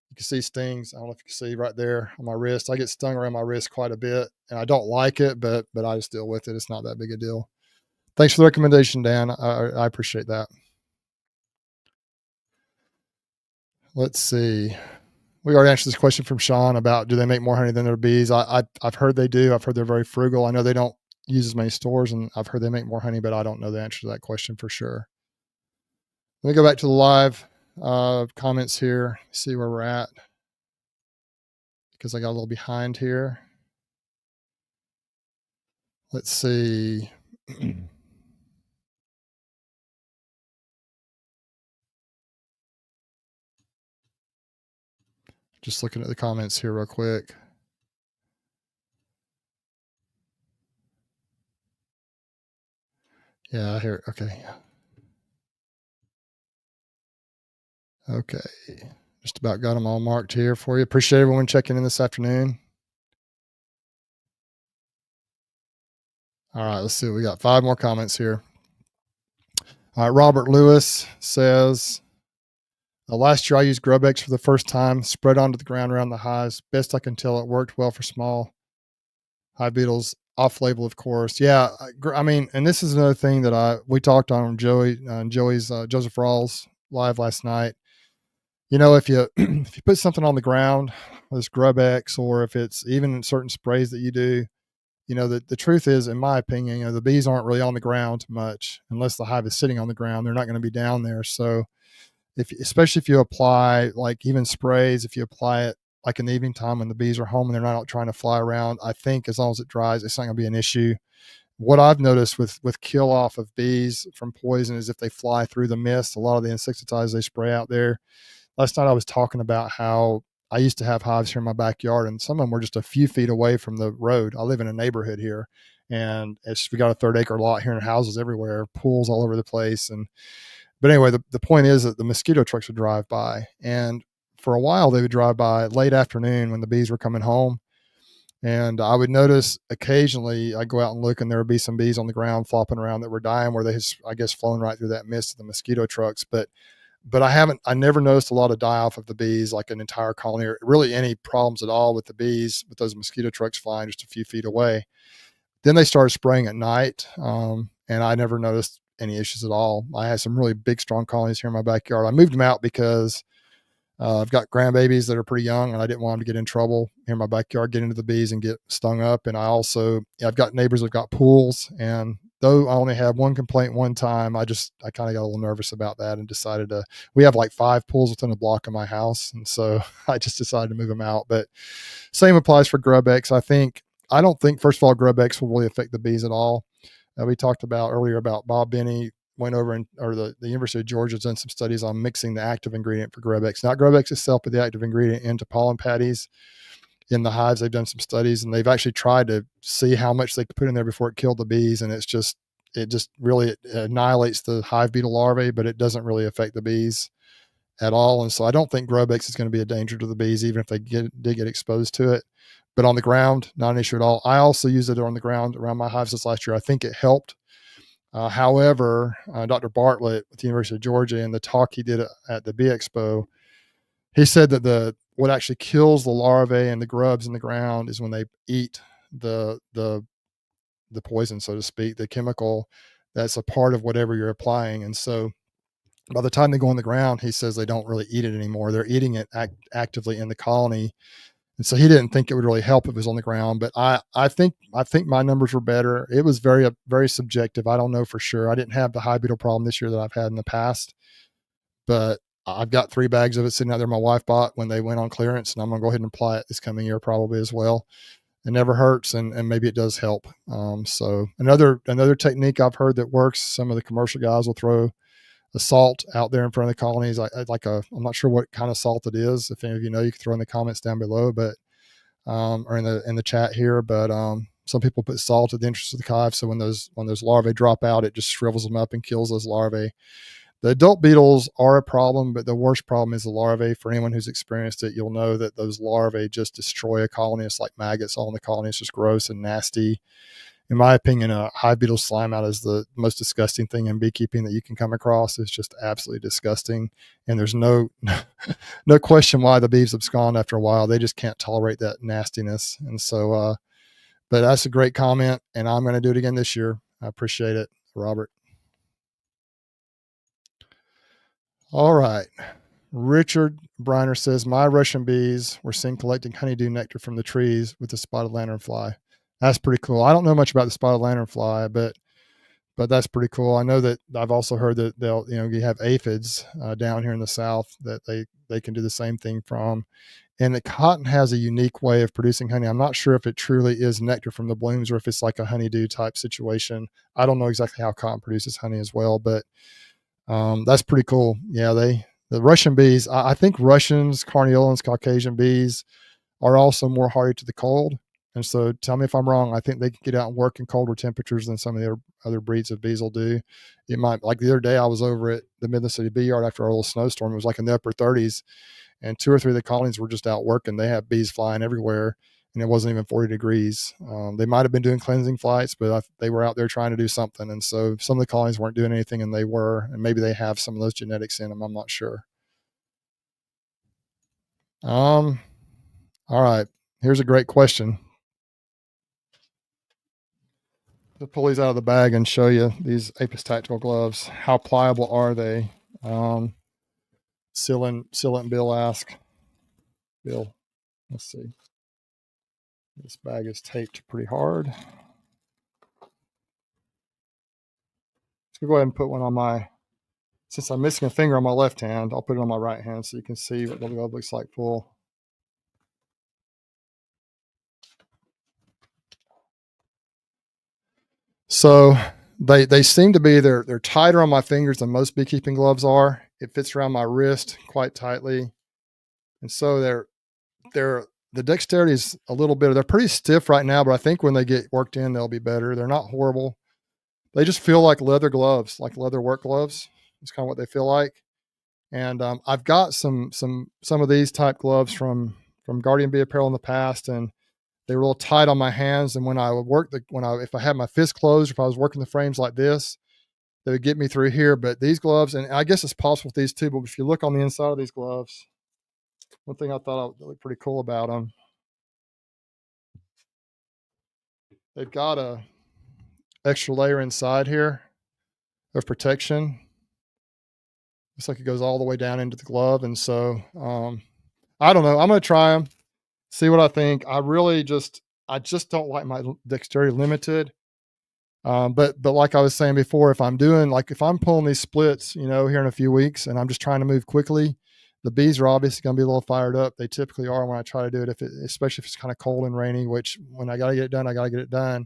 You can see stings. I don't know if you can see right there on my wrist. I get stung around my wrist quite a bit, and I don't like it, but I just deal with it. It's not that big a deal. Thanks for the recommendation, Dan. I appreciate that. Let's see. We already answered this question from Sean about do they make more honey than their bees? I've heard they do. I've heard they're very frugal. I know they don't use as many stores, and I've heard they make more honey, but I don't know the answer to that question for sure. Let me go back to the live comments here, see where we're at, because I got a little behind here. Let's see. Just looking at the comments here real quick. Yeah, here. Okay. Okay. Just about got them all marked here for you. Appreciate everyone checking in this afternoon. All right, let's see. We got 5 more comments here. All right, Robert Lewis says, last year I used GrubX for the first time, spread onto the ground around the hives. Best I can tell, it worked well for small hive beetles, off label, of course. Yeah, I mean, and this is another thing that we talked on Joey's Joseph Rawls live last night. You know, if you if you put something on the ground, whether it's GrubX or if it's even in certain sprays that you do, you know, the truth is, in my opinion, you know, the bees aren't really on the ground much unless the hive is sitting on the ground. They're not going to be down there. So especially if you apply like even sprays, if you apply it like in the evening time when the bees are home and they're not out trying to fly around, I think as long as it dries, it's not going to be an issue. What I've noticed with kill off of bees from poison is if they fly through the mist, a lot of the insecticides they spray out there. Last night I was talking about how I used to have hives here in my backyard, and some of them were just a few feet away from the road. I live in a neighborhood here, and we got a 3-acre lot here and houses everywhere, pools all over the place. But anyway, the point is that the mosquito trucks would drive by, and for a while they would drive by late afternoon when the bees were coming home. And I would notice occasionally I go out and look, and there would be some bees on the ground flopping around that were dying, where they just, I guess, flown right through that mist of the mosquito trucks. But I never noticed a lot of die off of the bees, like an entire colony, or really any problems at all with the bees, with those mosquito trucks flying just a few feet away. Then they started spraying at night, and I never noticed any issues at all. I had some really big, strong colonies here in my backyard. I moved them out because I've got grandbabies that are pretty young, and I didn't want them to get in trouble here in my backyard, get into the bees and get stung up. And I've got neighbors that've got pools, and though I only had one complaint one time, I kind of got a little nervous about that and decided we have like 5 pools within a block of my house. And so I just decided to move them out. But same applies for GrubX. I don't think, first of all, GrubX will really affect the bees at all. We talked about earlier about Bob Benny went over or the University of Georgia has done some studies on mixing the active ingredient for GrubX, not GrubX itself, but the active ingredient into pollen patties in the hives. They've done some studies, and they've actually tried to see how much they could put in there before it killed the bees. And it just really annihilates the hive beetle larvae, but it doesn't really affect the bees at all. And so I don't think GrubX is going to be a danger to the bees, even if they did get exposed to it. But on the ground, not an issue at all. I also used it on the ground around my hives this last year. I think it helped. However, Dr. Bartlett with the University of Georgia, in the talk he did at the Bee Expo, he said that what actually kills the larvae and the grubs in the ground is when they eat the poison, so to speak, the chemical that's a part of whatever you're applying. And so by the time they go on the ground, he says they don't really eat it anymore. They're eating it actively in the colony. And so he didn't think it would really help if it was on the ground. But I think my numbers were better. It was very, very subjective. I don't know for sure. I didn't have the hive beetle problem this year that I've had in the past, but I've got 3 bags of it sitting out there my wife bought when they went on clearance, and I'm going to go ahead and apply it this coming year probably as well. It never hurts, and maybe it does help. So another technique I've heard that works, some of the commercial guys will throw a salt out there in front of the colonies. I'm not sure what kind of salt it is. If any of you know, you can throw in the comments down below, but or in the chat here. But some people put salt at the entrance of the hive, so when those larvae drop out, it just shrivels them up and kills those larvae. The adult beetles are a problem, but the worst problem is the larvae. For anyone who's experienced it, you'll know that those larvae just destroy a colony. It's like maggots all in the colony. It's just gross and nasty. In my opinion, a hive beetle slime out is the most disgusting thing in beekeeping that you can come across. It's just absolutely disgusting. And there's no question why the bees abscond after a while. They just can't tolerate that nastiness. And so, but that's a great comment, and I'm going to do it again this year. I appreciate it, Robert. All right. Richard Briner says, my Russian bees were seen collecting honeydew nectar from the trees with the spotted lanternfly. That's pretty cool. I don't know much about the spotted lanternfly, but that's pretty cool. I know that I've also heard that they'll, you have aphids down here in the South that they can do the same thing from. And the cotton has a unique way of producing honey. I'm not sure if it truly is nectar from the blooms or if it's like a honeydew type situation. I don't know exactly how cotton produces honey as well, but that's pretty cool. Yeah, the Russian bees. I think Russians, Carniolans, Caucasian bees are also more hardy to the cold. And so tell me if I'm wrong. I think they can get out and work in colder temperatures than some of the other breeds of bees will do. It might, like the other day, I was over at the Midland City Bee Yard after a little snowstorm. It was like in the upper 30s, and 2 or 3 of the colonies were just out working. They had bees flying everywhere, and it wasn't even 40 degrees. They might have been doing cleansing flights, but they were out there trying to do something. And so some of the colonies weren't doing anything, and they were, and maybe they have some of those genetics in them. I'm not sure. All right. Here's a great question. To pull these out of the bag and show you these Apis tactical gloves. How pliable are they? Sealant Bill asked. Bill, let's see. This bag is taped pretty hard. Let's go ahead and put one on my, since I'm missing a finger on my left hand, I'll put it on my right hand so you can see what the glove looks like full. So they seem to be, they're tighter on my fingers than most beekeeping gloves are. It fits around my wrist quite tightly. And so the dexterity is a little bit, they're pretty stiff right now, but I think when they get worked in, they'll be better. They're not horrible. They just feel like leather gloves, like leather work gloves. It's kind of what they feel like. And I've got some of these type gloves from Guardian Bee Apparel in the past, and they were a little tight on my hands. And when I would work, if I had my fist closed, if I was working the frames like this, they would get me through here. But these gloves, and I guess it's possible with these too, but if you look on the inside of these gloves, one thing I thought looked pretty cool about them, they've got a extra layer inside here of protection. Looks like it goes all the way down into the glove. And so I don't know. I'm going to try them, see what I think. I just don't like my dexterity limited. But like I was saying before, if I'm pulling these splits, here in a few weeks, and I'm just trying to move quickly, the bees are obviously going to be a little fired up. They typically are when I try to do it, especially if it's kind of cold and rainy, which when I got to get it done, I got to get it done.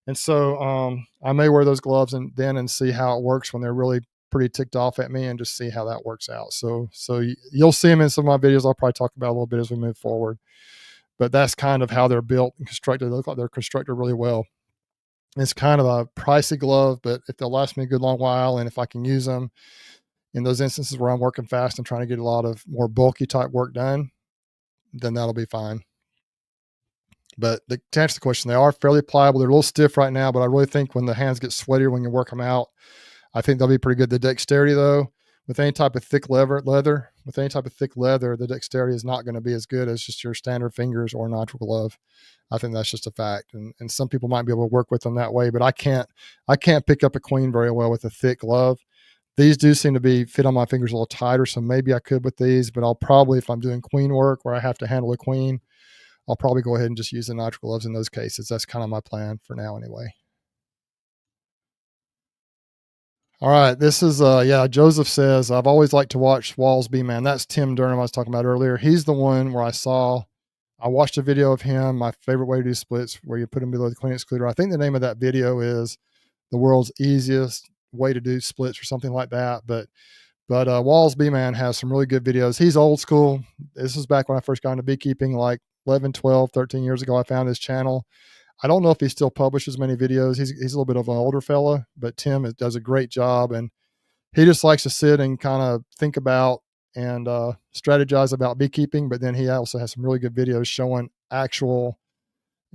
And so I may wear those gloves and see how it works when they're really pretty ticked off at me, and just see how that works out. So you'll see them in some of my videos. I'll probably talk about a little bit as we move forward, but that's kind of how they're built and constructed. They look like they're constructed really well. It's kind of a pricey glove, but if they'll last me a good long while, and if I can use them in those instances where I'm working fast and trying to get a lot of more bulky type work done, then that'll be fine. But to answer the question, they are fairly pliable. They're a little stiff right now, but I really think when the hands get sweatier when you work them out, I think they'll be pretty good. The dexterity, though, with any type of thick leather, the dexterity is not going to be as good as just your standard fingers or nitrile glove. I think that's just a fact. And some people might be able to work with them that way, but I can't pick up a queen very well with a thick glove. These do seem to be fit on my fingers a little tighter, so maybe I could with these, but I'll probably, if I'm doing queen work where I have to handle a queen, I'll probably go ahead and just use the nitrile gloves in those cases. That's kind of my plan for now anyway. All right. This is, Joseph says, I've always liked to watch Walls Bee Man. That's Tim Durham I was talking about earlier. He's the one where I watched a video of him, my favorite way to do splits, where you put them below the queen excluder. I think the name of that video is The World's Easiest Way to Do Splits or something like that. But Walls Bee Man has some really good videos. He's old school. This was back when I first got into beekeeping, like 11, 12, 13 years ago. I found his channel. I don't know if he still publishes many videos. He's a little bit of an older fella, but Tim does a great job. And he just likes to sit and kind of think about and strategize about beekeeping. But then he also has some really good videos showing actual,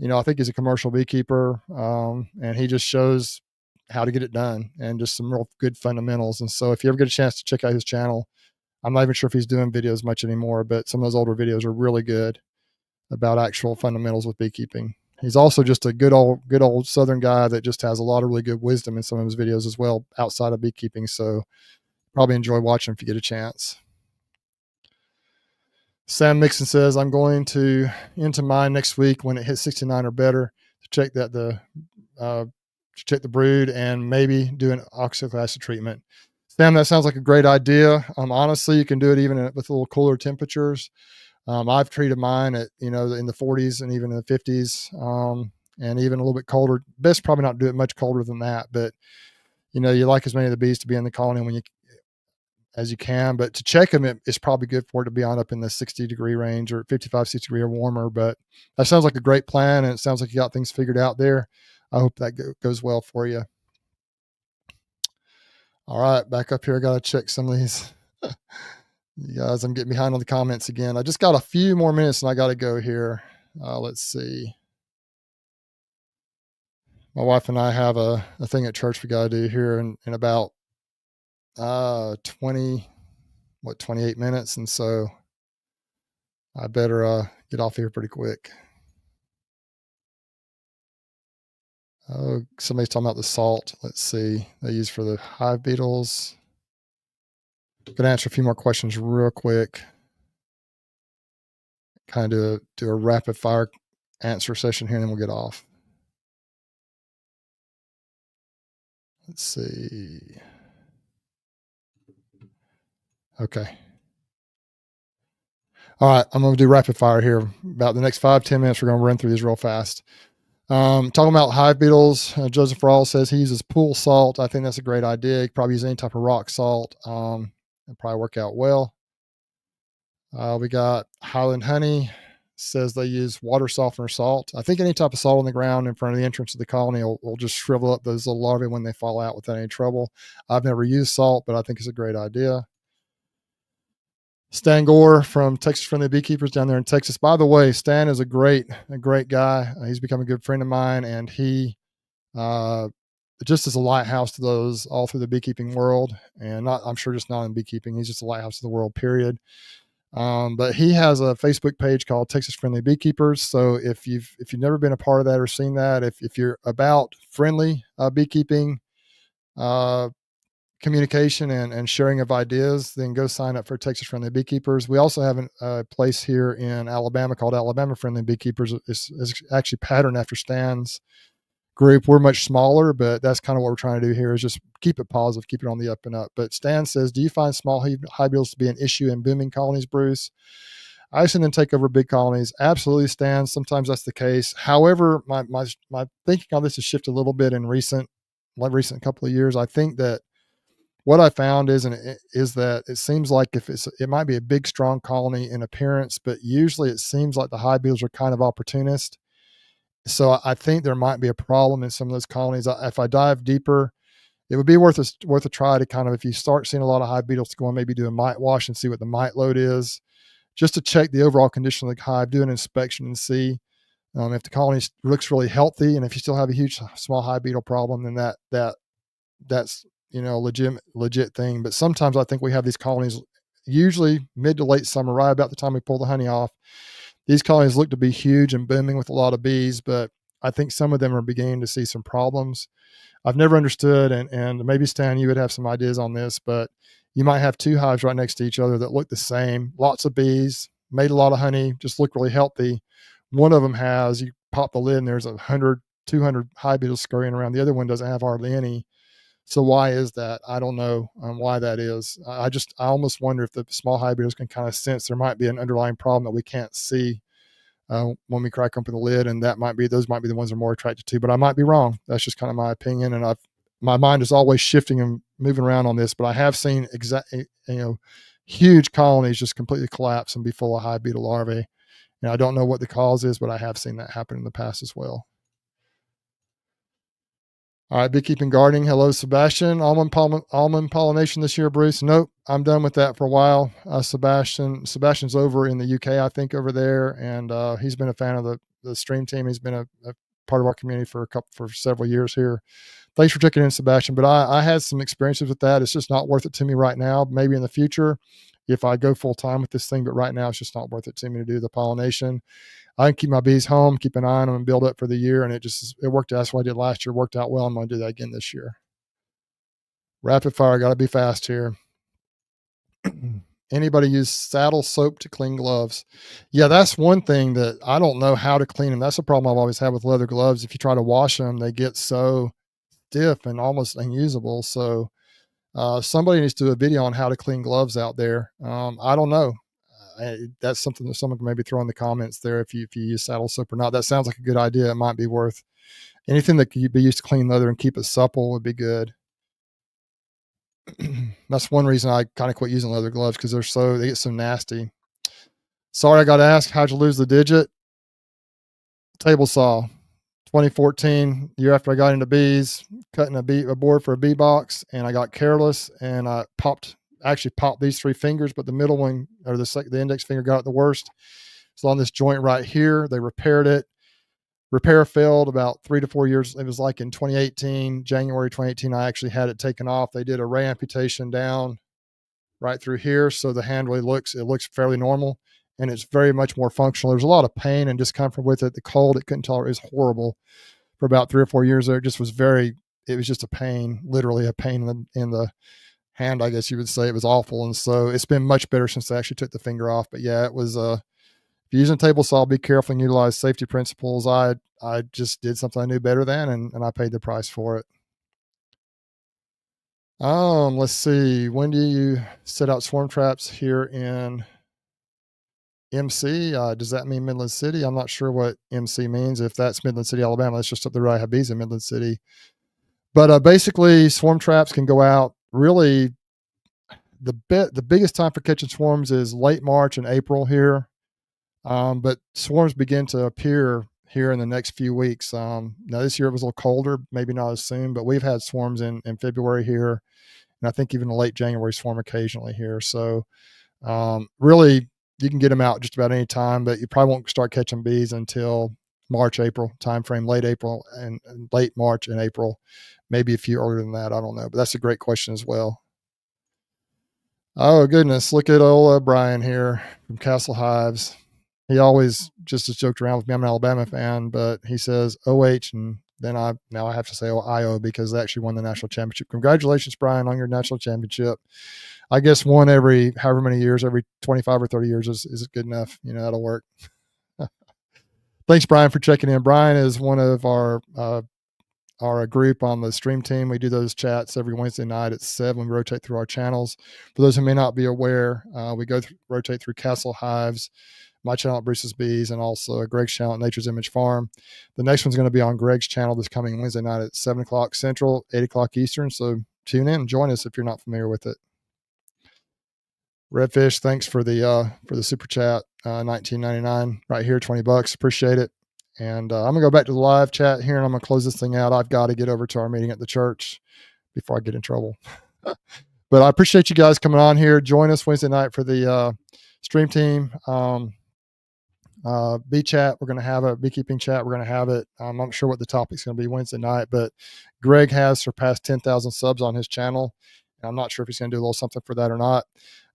I think he's a commercial beekeeper, and he just shows how to get it done and just some real good fundamentals. And so if you ever get a chance to check out his channel, I'm not even sure if he's doing videos much anymore, but some of those older videos are really good about actual fundamentals with beekeeping. He's also just a good old Southern guy that just has a lot of really good wisdom in some of his videos as well outside of beekeeping. So probably enjoy watching if you get a chance. Sam Mixon says, I'm going to into mine next week when it hits 69 or better to check that check the brood and maybe do an oxalic acid treatment. Sam, that sounds like a great idea. Honestly, you can do it even with a little cooler temperatures. I've treated mine at, in the 40s and even in the 50s, and even a little bit colder. Best probably not do it much colder than that, but you like as many of the bees to be in the colony as you can, but to check them, it's probably good for it to be on up in the 60-degree range or 55, 60 degree or warmer. But that sounds like a great plan, and it sounds like you got things figured out there. I hope that goes well for you. All right, back up here. I got to check some of these. You guys, I'm getting behind on the comments again. I just got a few more minutes and I got to go here. Let's see. My wife and I have a thing at church we got to do here in about 28 minutes. And so I better get off here pretty quick. Oh, somebody's talking about the salt. Let's see. They use for the hive beetles. I'm going to answer a few more questions real quick. Kind of do a rapid fire answer session here and then we'll get off. Let's see. Okay. All right. I'm going to do rapid fire here. About the next 5-10 minutes, we're going to run through these real fast. Talking about hive beetles, Joseph Rawls says he uses pool salt. I think that's a great idea. You can probably use any type of rock salt. It'll probably work out well. We got Highland Honey says they use water softener salt. I think any type of salt on the ground in front of the entrance of the colony will just shrivel up those little larvae when they fall out without any trouble. I've never used salt, but I think it's a great idea. Stan Gore from Texas Friendly Beekeepers down there in Texas. By the way, Stan is a great guy. He's become a good friend of mine, and he just is a lighthouse to those all through the beekeeping world. And I'm sure just not in beekeeping. He's just a lighthouse to the world, period. But he has a Facebook page called Texas Friendly Beekeepers. So if you've never been a part of that or seen that, if you're about friendly beekeeping, communication and sharing of ideas, then go sign up for Texas Friendly Beekeepers. We also have a place here in Alabama called Alabama Friendly Beekeepers. It's actually patterned after Stan's group. We're much smaller, but that's kind of what we're trying to do here is just keep it positive, keep it on the up and up. But Stan says, do you find small hive beetles to be an issue in booming colonies, Bruce? I send them take over big colonies. Absolutely, Stan. Sometimes that's the case. However, my thinking on this has shifted a little bit in recent couple of years. I think that what I found is that it seems like it might be a big, strong colony in appearance, but usually it seems like the hive beetles are kind of opportunist. So I think there might be a problem in some of those colonies. If I dive deeper, it would be worth a try to kind of, if you start seeing a lot of hive beetles, go and maybe do a mite wash and see what the mite load is, just to check the overall condition of the hive, do an inspection and see if the colony looks really healthy. And if you still have a huge small hive beetle problem, then that's legit thing. But sometimes I think we have these colonies usually mid to late summer, right about the time we pull the honey off. These colonies look to be huge and booming with a lot of bees, but I think some of them are beginning to see some problems. I've never understood, and maybe Stan, you would have some ideas on this, but you might have two hives right next to each other that look the same, lots of bees, made a lot of honey, just look really healthy. One of them has, you pop the lid and there's 100, 200 hive beetles scurrying around. The other one doesn't have hardly any. So why is that? I don't know why that is. I almost wonder if the small hive beetles can kind of sense there might be an underlying problem that we can't see when we crack open the lid, and those might be the ones they're more attracted to. But I might be wrong. That's just kind of my opinion, and my mind is always shifting and moving around on this. But I have seen huge colonies just completely collapse and be full of hive beetle larvae, and I don't know what the cause is, but I have seen that happen in the past as well. All right, beekeeping gardening. Hello, Sebastian. Almond pollination this year, Bruce? Nope, I'm done with that for a while. Sebastian's over in the UK, I think, over there, and he's been a fan of the stream team. He's been a part of our community for several years here. Thanks for checking in, Sebastian. But I had some experiences with that. It's just not worth it to me right now. Maybe in the future, if I go full time with this thing, but right now it's just not worth it to me to do the pollination. I can keep my bees home, keep an eye on them, and build up for the year. And it worked out. That's what I did last year. It worked out well. I'm going to do that again this year. Rapid fire. Got to be fast here. Anybody use saddle soap to clean gloves? Yeah, that's one thing that I don't know how to clean them. That's a problem I've always had with leather gloves. If you try to wash them, they get so stiff and almost unusable. So somebody needs to do a video on how to clean gloves out there. I don't know. That's something that someone can maybe throw in the comments there if you use saddle soap or not. That sounds like a good idea. It might be worth anything that could be used to clean leather and keep it supple would be good. That's one reason I kind of quit using leather gloves because they get so nasty. Sorry, I got to ask, how'd you lose the digit? Table saw, 2014, year after I got into bees, cutting a board for a bee box, and I got careless and I actually popped these 3 fingers, but the middle one or the index finger got it the worst. It's on this joint right here. They repaired it. Repair failed about 3 to 4 years. It was like in 2018, January 2018, I actually had it taken off. They did a ray amputation down right through here. So the hand really looks fairly normal and it's very much more functional. There's a lot of pain and discomfort with it. The cold, it couldn't tolerate. It was horrible for about 3 or 4 years there. It just was it was just a pain, literally a pain in the hand, I guess you would say. It was awful. And so it's been much better since I actually took the finger off. But yeah, it was, if you're using a table saw, be careful and utilize safety principles. I just did something I knew better than, and I paid the price for it. Let's see. When do you set out swarm traps here in MC? Does that mean Midland City? I'm not sure what MC means. If that's Midland City, Alabama, that's just up the road. I have bees in Midland City. But basically, swarm traps can go out really. The biggest time for catching swarms is late March and April here. But swarms begin to appear here in the next few weeks. Now this year it was a little colder, maybe not as soon, but we've had swarms in February here. And I think even a late January swarm occasionally here. So really you can get them out just about any time, but you probably won't start catching bees until March, April timeframe, late April and late March and April, maybe a few earlier than that. I don't know, but that's a great question as well. Oh goodness. Look at old Brian here from Castle Hives. He always just has joked around with me. I'm an Alabama fan, but he says OH, and then now I have to say IO because they actually won the national championship. Congratulations, Brian, on your national championship. I guess one every however many years, every 25 or 30 years is good enough. That'll work. Thanks, Brian, for checking in. Brian is one of our group on the stream team. We do those chats every Wednesday night at 7. We rotate through our channels. For those who may not be aware, we rotate through Castle Hives, my channel at Bruce's Bees, and also Greg's channel at Nature's Image Farm. The next one's going to be on Greg's channel this coming Wednesday night at 7 o'clock Central, 8 o'clock Eastern. So tune in and join us if you're not familiar with it. Redfish, thanks for the super chat. 19.99 right here, $20. Appreciate it. And I'm gonna go back to the live chat here, and I'm gonna close this thing out. I've got to get over to our meeting at the church before I get in trouble. But I appreciate you guys coming on here. Join us Wednesday night for the stream team. Bee chat, we're going to have a beekeeping chat. We're going to have it. I'm not sure what the topic's going to be Wednesday night, but Greg has surpassed 10,000 subs on his channel. I'm not sure if he's going to do a little something for that or not.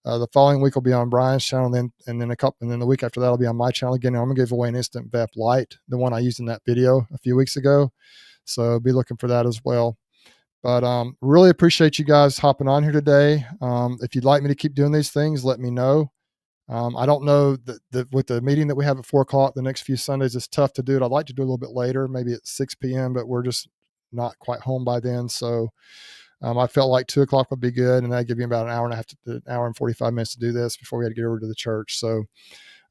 The following week will be on Brian's channel, and then the week after that will be on my channel again. And I'm going to give away an Instant Vep Lite, the one I used in that video a few weeks ago. So be looking for that as well. But really appreciate you guys hopping on here today. If you'd like me to keep doing these things, let me know. I don't know that with the meeting that we have at 4 o'clock the next few Sundays, it's tough to do it. I'd like to do it a little bit later, maybe at 6 p.m., but we're just not quite home by then. So I felt like 2 o'clock would be good, and that'd give me about an hour and a half an hour and 45 minutes to do this before we had to get over to the church. So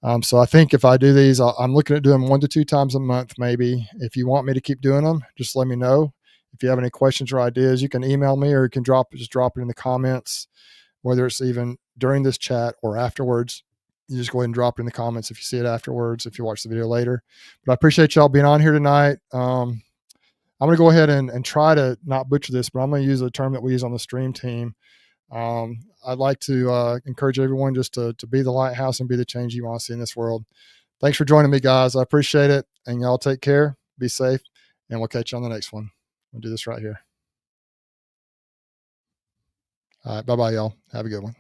I think if I do these, I'm looking at doing 1 to 2 times a month, maybe. If you want me to keep doing them, just let me know. If you have any questions or ideas, you can email me, or you can drop it in the comments, whether it's even during this chat or afterwards. You just go ahead and drop it in the comments if you see it afterwards, if you watch the video later. But I appreciate y'all being on here tonight. I'm going to go ahead and try to not butcher this, but I'm going to use a term that we use on the stream team. I'd like to encourage everyone just to be the lighthouse and be the change you want to see in this world. Thanks for joining me, guys. I appreciate it. And y'all take care, be safe, and we'll catch you on the next one. We'll do this right here. All right. Bye-bye, y'all. Have a good one.